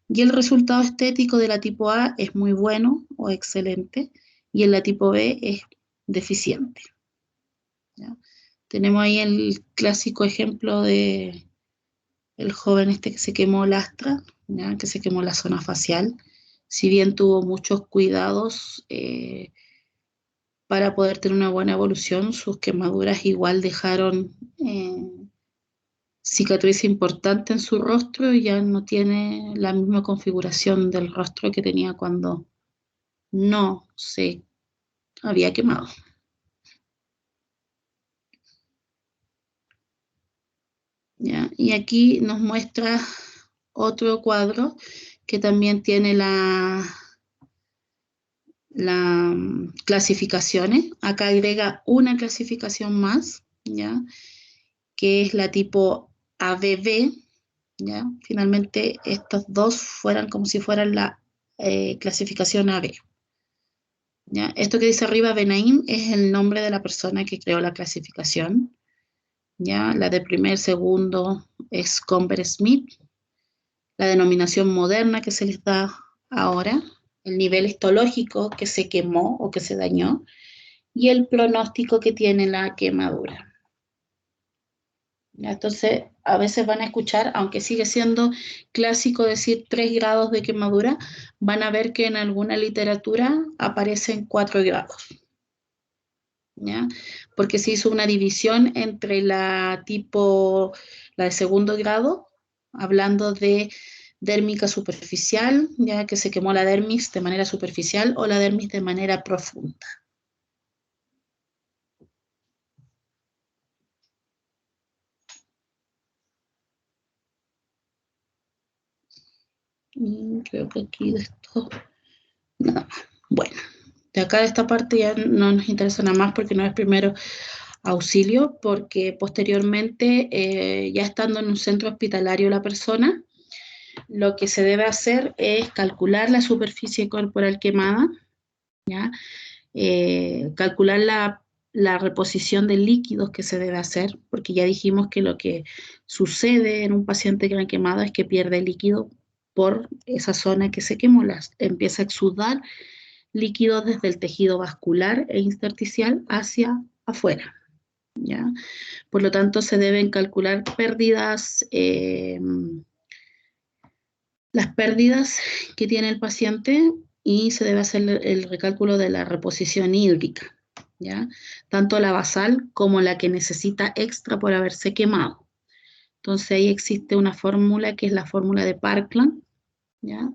Speaker 1: Y el resultado estético de la tipo A es muy bueno o excelente, y en la tipo B es deficiente. ¿Ya? Tenemos ahí el clásico ejemplo de el joven este que se quemó el astra, ¿ya? Que se quemó la zona facial. Si bien tuvo muchos cuidados para poder tener una buena evolución, sus quemaduras igual dejaron cicatriz importante en su rostro y ya no tiene la misma configuración del rostro que tenía cuando no se había quemado. ¿Ya? Y aquí nos muestra otro cuadro que también tiene las clasificaciones. Acá agrega una clasificación más, ¿ya? Que es la tipo ABB, ¿ya? Finalmente estos dos fueran como si fueran la clasificación AB. ¿Ya? Esto que dice arriba, Benaim, es el nombre de la persona que creó la clasificación. ¿Ya? La de primer, segundo es Conver Smith. La denominación moderna que se les da ahora, el nivel histológico que se quemó o que se dañó, y el pronóstico que tiene la quemadura. ¿Ya? Entonces, a veces van a escuchar, aunque sigue siendo clásico decir 3 grados de quemadura, van a ver que en alguna literatura aparecen 4 grados. ¿Ya? Porque se hizo una división entre la de segundo grado, hablando de dérmica superficial, ya que se quemó la dermis de manera superficial o la dermis de manera profunda. Y creo que aquí de esto, nada más. Bueno, de acá de esta parte ya no nos interesa nada más porque no es primero auxilio, porque posteriormente, ya estando en un centro hospitalario la persona, lo que se debe hacer es calcular la superficie corporal quemada, ¿ya? Calcular la reposición de líquidos que se debe hacer, porque ya dijimos que lo que sucede en un paciente gran quemado es que pierde líquido por esa zona que se quemó, empieza a exudar líquidos desde el tejido vascular e intersticial hacia afuera, ¿ya? Por lo tanto, se deben calcular pérdidas, las pérdidas que tiene el paciente y se debe hacer el recálculo de la reposición hídrica, ¿ya? Tanto la basal como la que necesita extra por haberse quemado. Entonces ahí existe una fórmula que es la fórmula de Parkland, ¿ya?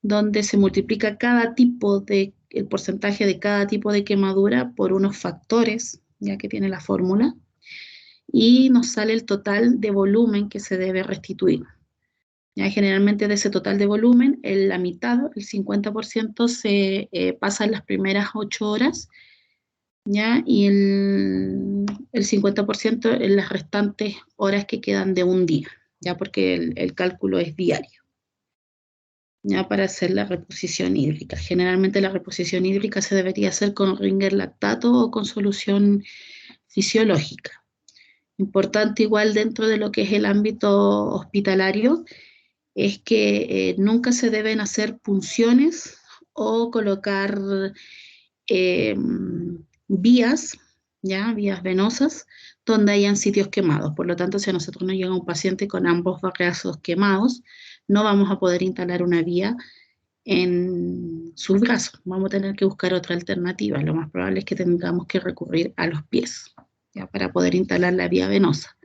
Speaker 1: Donde se multiplica el porcentaje de cada tipo de quemadura por unos factores, ya que tiene la fórmula, y nos sale el total de volumen que se debe restituir. Ya, generalmente de ese total de volumen, la mitad, el 50%, se pasa en las primeras 8 horas, ¿ya? Y el 50% en las restantes horas que quedan de un día, ya porque el cálculo es diario, ya para hacer la reposición hídrica. Generalmente la reposición hídrica se debería hacer con Ringer lactato o con solución fisiológica. Importante igual dentro de lo que es el ámbito hospitalario, es que nunca se deben hacer punciones o colocar eh, vías, ¿ya? Vías venosas, donde hayan sitios quemados. Por lo tanto, si a nosotros nos llega un paciente con ambos brazos quemados, no vamos a poder instalar una vía en sus brazos. Vamos a tener que buscar otra alternativa. Lo más probable es que tengamos que recurrir a los pies, ¿ya? Para poder instalar la vía venosa.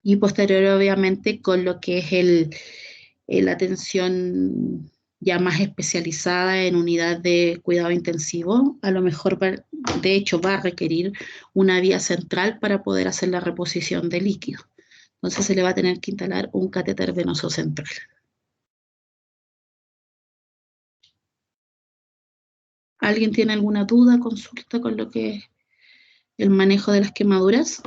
Speaker 1: Y posterior, obviamente, con lo que es la atención ya más especializada en unidad de cuidado intensivo, a lo mejor de hecho va a requerir una vía central para poder hacer la reposición de líquido. Entonces se le va a tener que instalar un catéter venoso central. ¿Alguien tiene alguna duda, consulta con lo que es el manejo de las quemaduras?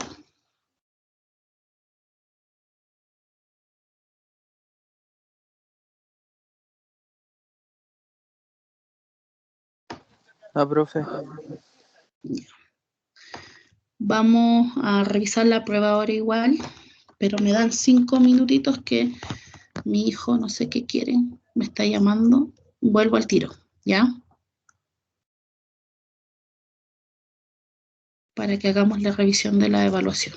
Speaker 4: No, profe.
Speaker 1: Vamos a revisar la prueba ahora igual, pero me dan 5 minutitos que mi hijo no sé qué quiere, me está llamando. Vuelvo al tiro, ¿ya? Para que hagamos la revisión de la evaluación.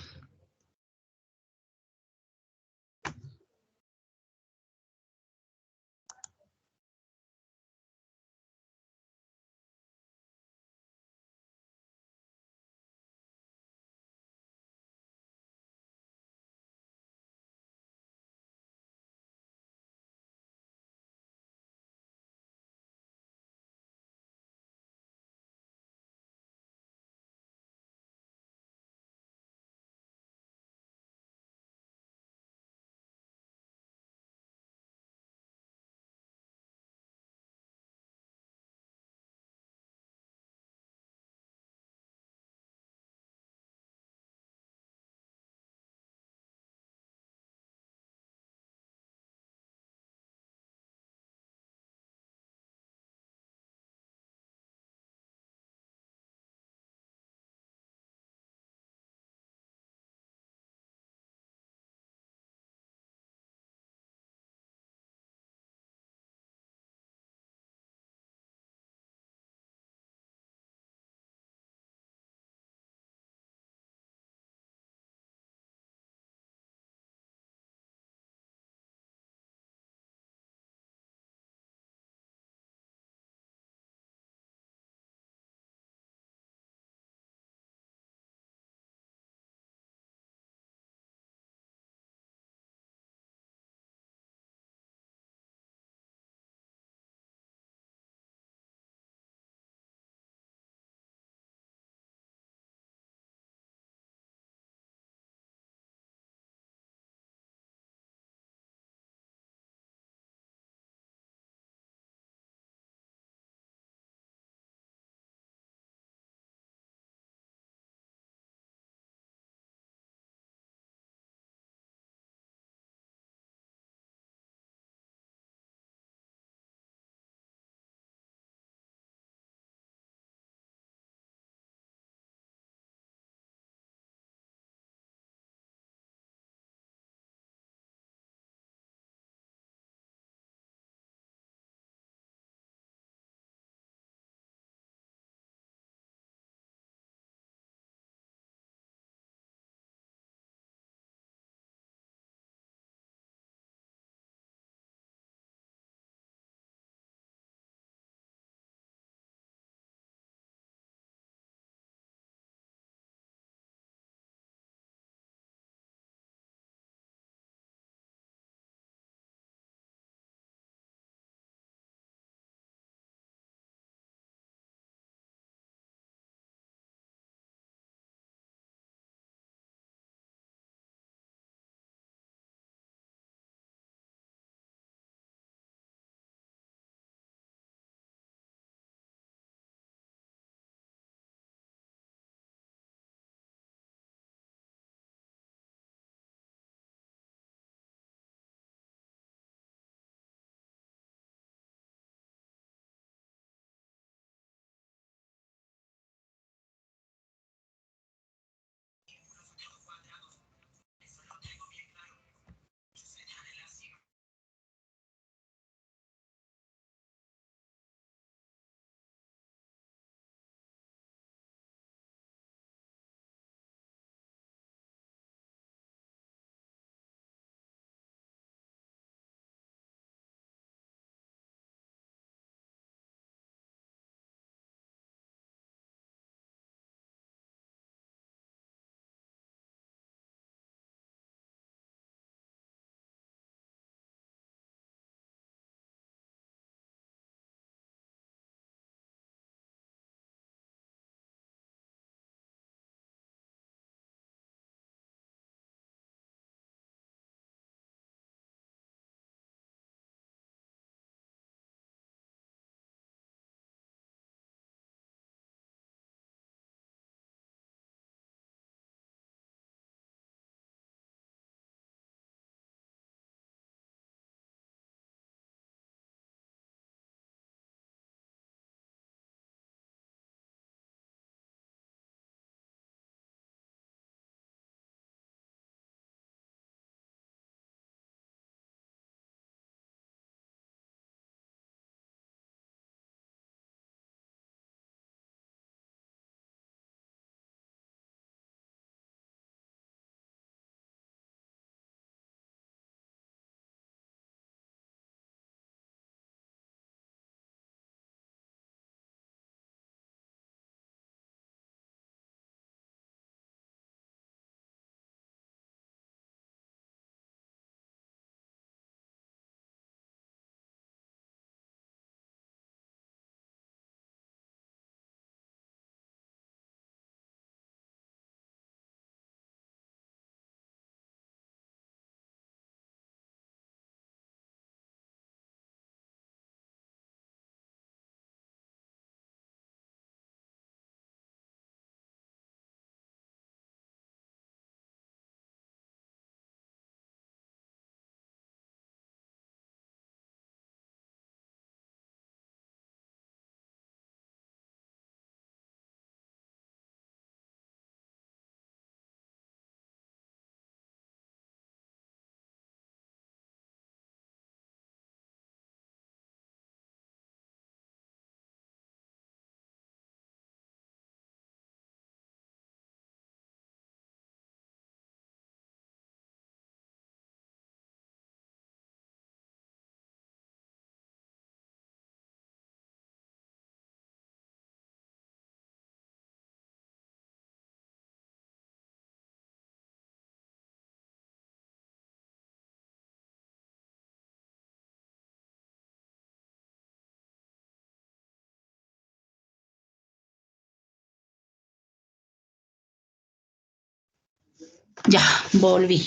Speaker 1: Ya, volví.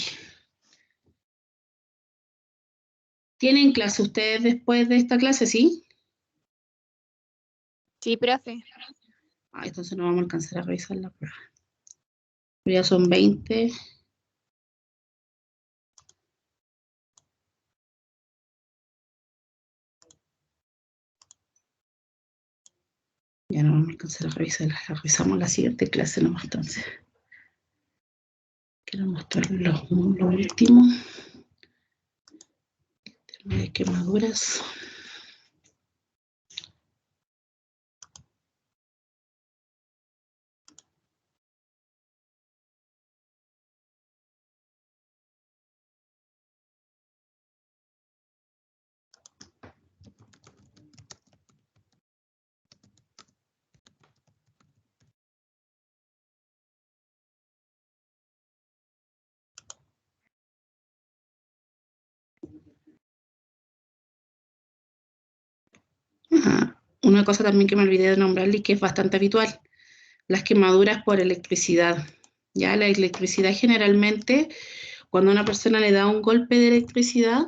Speaker 1: ¿Tienen clase ustedes después de esta clase, sí?
Speaker 3: Sí, profe.
Speaker 1: Ah, entonces no vamos a alcanzar a revisar la prueba. Pero ya son 20. Ya no vamos a alcanzar a revisarla. La revisamos la siguiente clase nomás, entonces. Quiero mostrar lo último. Tema de quemaduras. Ajá. Una cosa también que me olvidé de nombrarle y que es bastante habitual, las quemaduras por electricidad. Ya la electricidad generalmente, cuando a una persona le da un golpe de electricidad,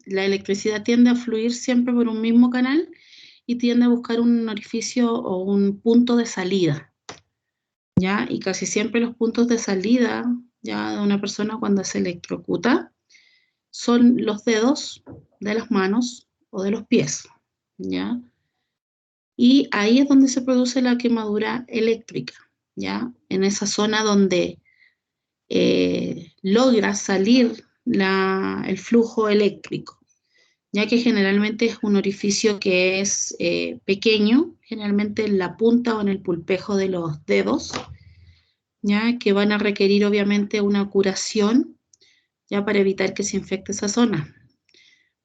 Speaker 1: la electricidad tiende a fluir siempre por un mismo canal y tiende a buscar un orificio o un punto de salida, ¿ya? Y casi siempre los puntos de salida, ya, de una persona cuando se electrocuta son los dedos de las manos o de los pies, ¿ya? Y ahí es donde se produce la quemadura eléctrica, ¿ya? En esa zona donde logra salir el flujo eléctrico, ya que generalmente es un orificio que es pequeño, generalmente en la punta o en el pulpejo de los dedos, ya que van a requerir obviamente una curación, ya para evitar que se infecte esa zona.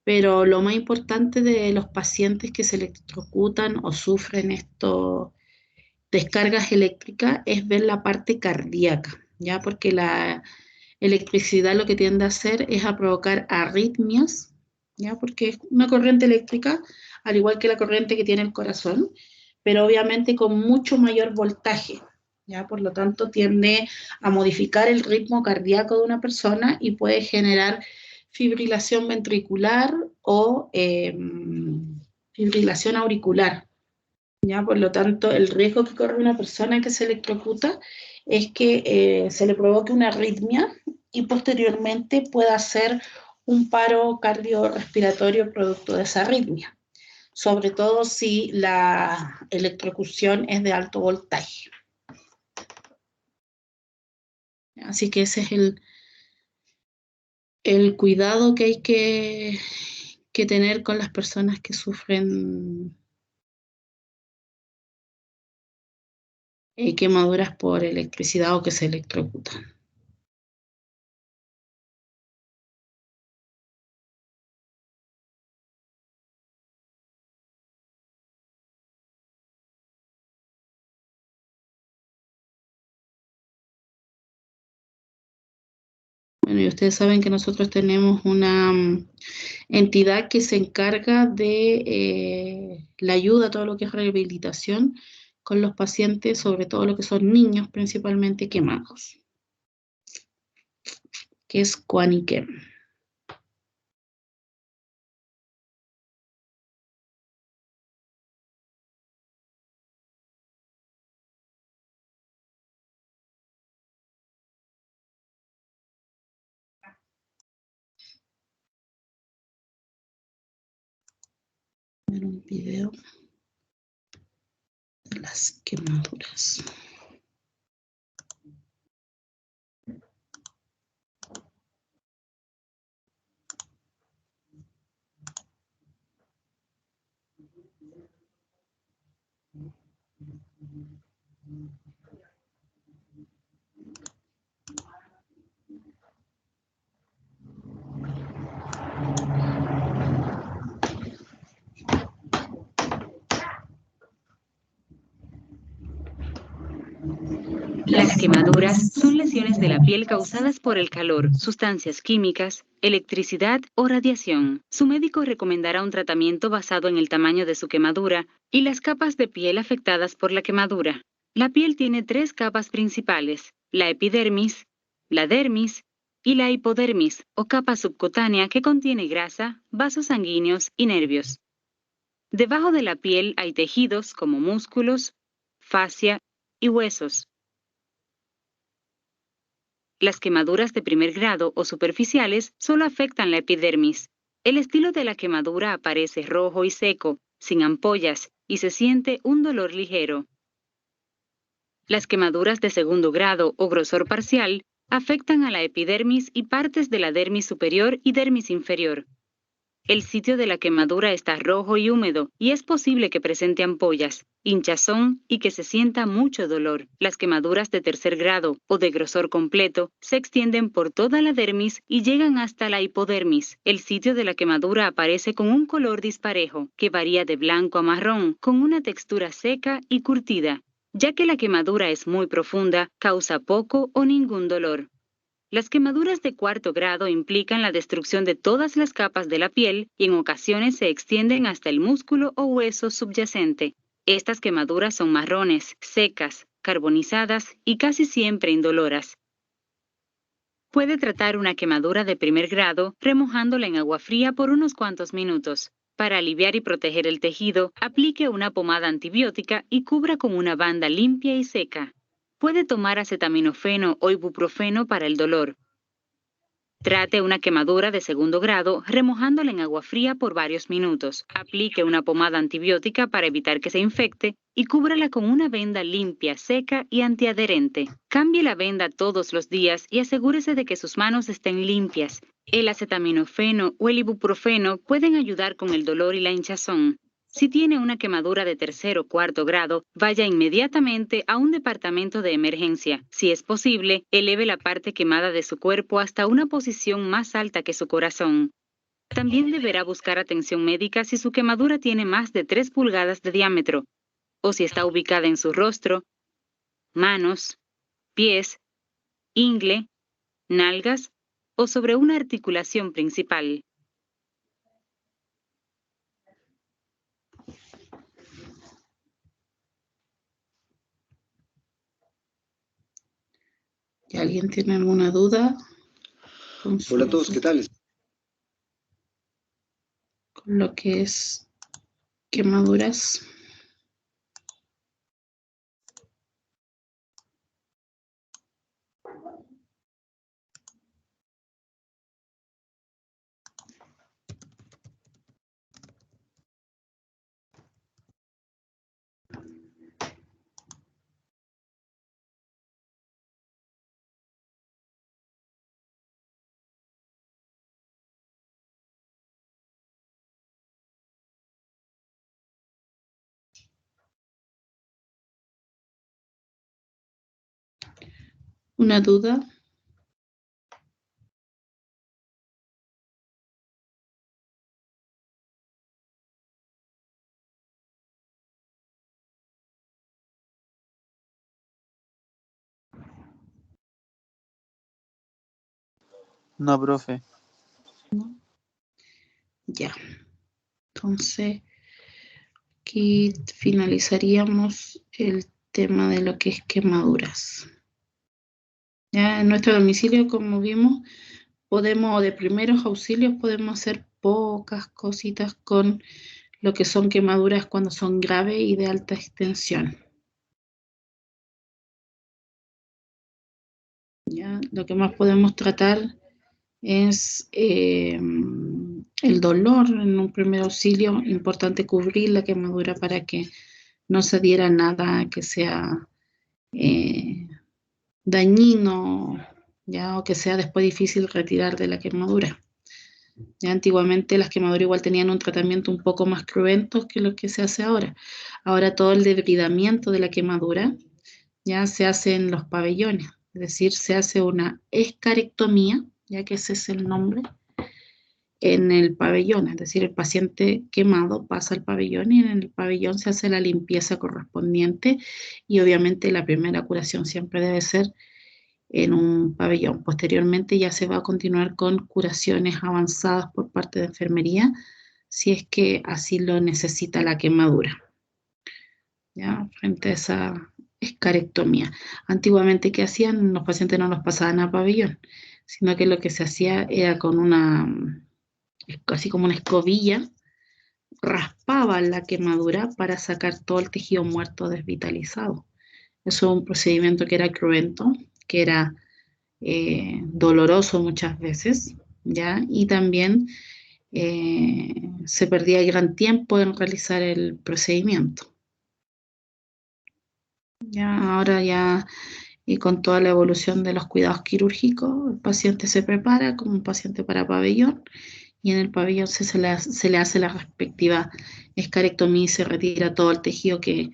Speaker 1: Pero lo más importante de los pacientes que se electrocutan o sufren estos descargas eléctricas es ver la parte cardíaca, ¿ya? Porque la electricidad lo que tiende a hacer es a provocar arritmias, ¿ya? Porque es una corriente eléctrica, al igual que la corriente que tiene el corazón, pero obviamente con mucho mayor voltaje, ¿ya? Por lo tanto, tiende a modificar el ritmo cardíaco de una persona y puede generar fibrilación ventricular o fibrilación auricular, ¿ya? Por lo tanto, el riesgo que corre una persona que se electrocuta es que se le provoque una arritmia y posteriormente pueda hacer un paro cardiorrespiratorio producto de esa arritmia, sobre todo si la electrocución es de alto voltaje. Así que ese es el cuidado que hay que tener con las personas que sufren quemaduras por electricidad o que se electrocutan. Bueno, y ustedes saben que nosotros tenemos una entidad que se encarga de la ayuda a todo lo que es rehabilitación con los pacientes, sobre todo lo que son niños principalmente quemados, que es Quanicare. Ver un video de las quemaduras.
Speaker 5: Las quemaduras son lesiones de la piel causadas por el calor, sustancias químicas, electricidad o radiación. Su médico recomendará un tratamiento basado en el tamaño de su quemadura y las capas de piel afectadas por la quemadura. La piel tiene 3 capas principales: la epidermis, la dermis y la hipodermis o capa subcutánea que contiene grasa, vasos sanguíneos y nervios. Debajo de la piel hay tejidos como músculos, fascia y huesos. Las quemaduras de primer grado o superficiales solo afectan la epidermis. El estilo de la quemadura aparece rojo y seco, sin ampollas, y se siente un dolor ligero. Las quemaduras de segundo grado o grosor parcial afectan a la epidermis y partes de la dermis superior y dermis inferior. El sitio de la quemadura está rojo y húmedo y es posible que presente ampollas, hinchazón y que se sienta mucho dolor. Las quemaduras de tercer grado o de grosor completo se extienden por toda la dermis y llegan hasta la hipodermis. El sitio de la quemadura aparece con un color disparejo, que varía de blanco a marrón, con una textura seca y curtida. Ya que la quemadura es muy profunda, causa poco o ningún dolor. Las quemaduras de cuarto grado implican la destrucción de todas las capas de la piel y en ocasiones se extienden hasta el músculo o hueso subyacente. Estas quemaduras son marrones, secas, carbonizadas y casi siempre indoloras. Puede tratar una quemadura de primer grado remojándola en agua fría por unos cuantos minutos. Para aliviar y proteger el tejido, aplique una pomada antibiótica y cubra con una banda limpia y seca. Puede tomar acetaminofeno o ibuprofeno para el dolor. Trate una quemadura de segundo grado remojándola en agua fría por varios minutos. Aplique una pomada antibiótica para evitar que se infecte y cúbrala con una venda limpia, seca y antiadherente. Cambie la venda todos los días y asegúrese de que sus manos estén limpias. El acetaminofeno o el ibuprofeno pueden ayudar con el dolor y la hinchazón. Si tiene una quemadura de tercer o cuarto grado, vaya inmediatamente a un departamento de emergencia. Si es posible, eleve la parte quemada de su cuerpo hasta una posición más alta que su corazón. También deberá buscar atención médica si su quemadura tiene más de 3 pulgadas de diámetro, o si está ubicada en su rostro, manos, pies, ingle, nalgas o sobre una articulación principal.
Speaker 1: ¿Y alguien tiene alguna duda?
Speaker 6: Hola a todos, ¿qué tal?
Speaker 1: Con lo que es quemaduras. ¿Una duda?
Speaker 4: No, profe.
Speaker 1: ¿No? Ya. Entonces, aquí finalizaríamos el tema de lo que es quemaduras. Ya en nuestro domicilio, como vimos, podemos, de primeros auxilios, podemos hacer pocas cositas con lo que son quemaduras cuando son graves y de alta extensión. ¿Ya? Lo que más podemos tratar es el dolor en un primer auxilio. Importante cubrir la quemadura para que no se adhiera nada que sea dañino, ¿ya? O que sea después difícil retirar de la quemadura. Ya antiguamente las quemaduras igual tenían un tratamiento un poco más cruento que lo que se hace ahora. Ahora todo el debridamiento de la quemadura ya se hace en los pabellones, es decir, se hace una escarectomía, ya que ese es el nombre, en el pabellón, es decir, el paciente quemado pasa al pabellón y en el pabellón se hace la limpieza correspondiente y obviamente la primera curación siempre debe ser en un pabellón. Posteriormente ya se va a continuar con curaciones avanzadas por parte de enfermería, si es que así lo necesita la quemadura. ¿Ya? Frente a esa escarectomía. Antiguamente, ¿qué hacían? Los pacientes no los pasaban a pabellón, sino que lo que se hacía era con así como una escobilla, raspaban la quemadura para sacar todo el tejido muerto desvitalizado. Eso es un procedimiento que era cruento, que era doloroso muchas veces, ¿ya? Y también se perdía gran tiempo en realizar el procedimiento. Ya, ahora ya, y con toda la evolución de los cuidados quirúrgicos, el paciente se prepara como un paciente para pabellón, y en el pabellón se le hace la respectiva escarectomía y se retira todo el tejido que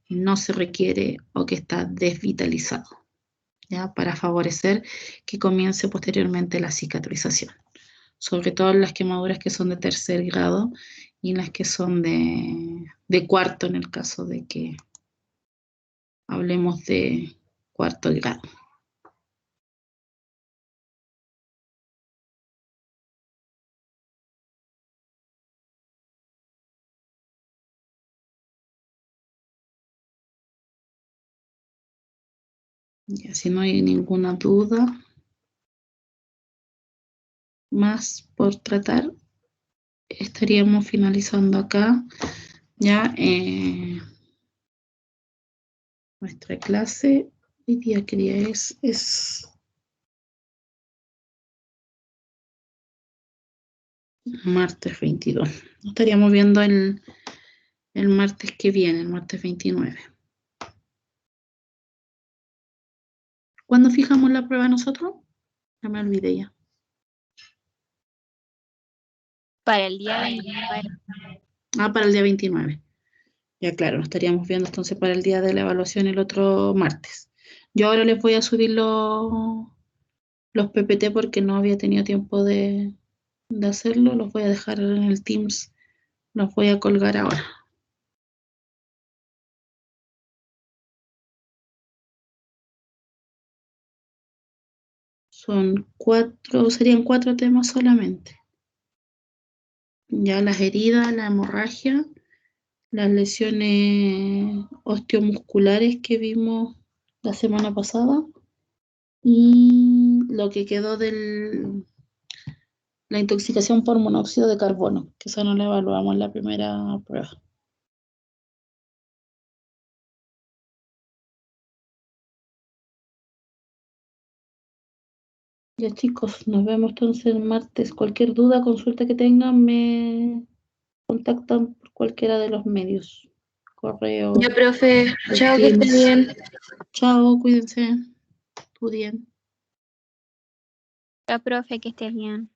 Speaker 1: no se requiere o que está desvitalizado, ¿ya? Para favorecer que comience posteriormente la cicatrización, sobre todo en las quemaduras que son de tercer grado y en las que son de cuarto, en el caso de que hablemos de cuarto grado. Ya, si no hay ninguna duda más por tratar, estaríamos finalizando acá ya nuestra clase. Hoy día que día es martes 22. Nos estaríamos viendo el martes que viene, el martes 29. ¿Cuándo fijamos la prueba nosotros? Ya me olvidé ya.
Speaker 3: Para el día 29.
Speaker 1: Para el día 29. Ya claro, nos estaríamos viendo entonces para el día de la evaluación el otro martes. Yo ahora les voy a subir los PPT porque no había tenido tiempo de hacerlo. Los voy a dejar en el Teams. Los voy a colgar ahora. Serían 4 temas solamente. Ya las heridas, la hemorragia, las lesiones osteomusculares que vimos la semana pasada y lo que quedó de la intoxicación por monóxido de carbono, que esa no la evaluamos en la primera prueba. Ya chicos, nos vemos entonces el martes. Cualquier duda, consulta que tengan, me contactan por cualquiera de los medios. Correo.
Speaker 3: Ya, profe. Chao, que esté bien.
Speaker 1: Chao, cuídense. Estudien.
Speaker 3: Chao, profe, que estés bien.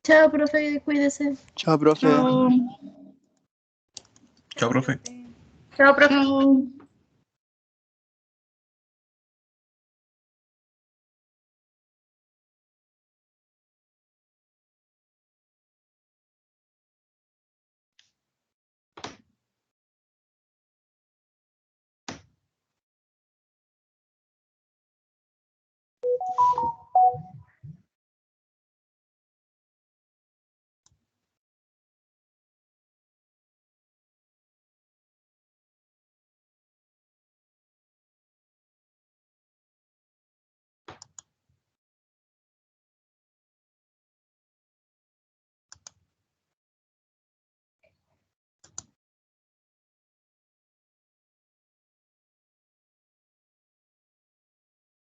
Speaker 3: Chao, profe, cuídese.
Speaker 4: Chao, profe.
Speaker 1: Chao.
Speaker 6: Chao, profe.
Speaker 3: Chao, profe.
Speaker 1: Chao.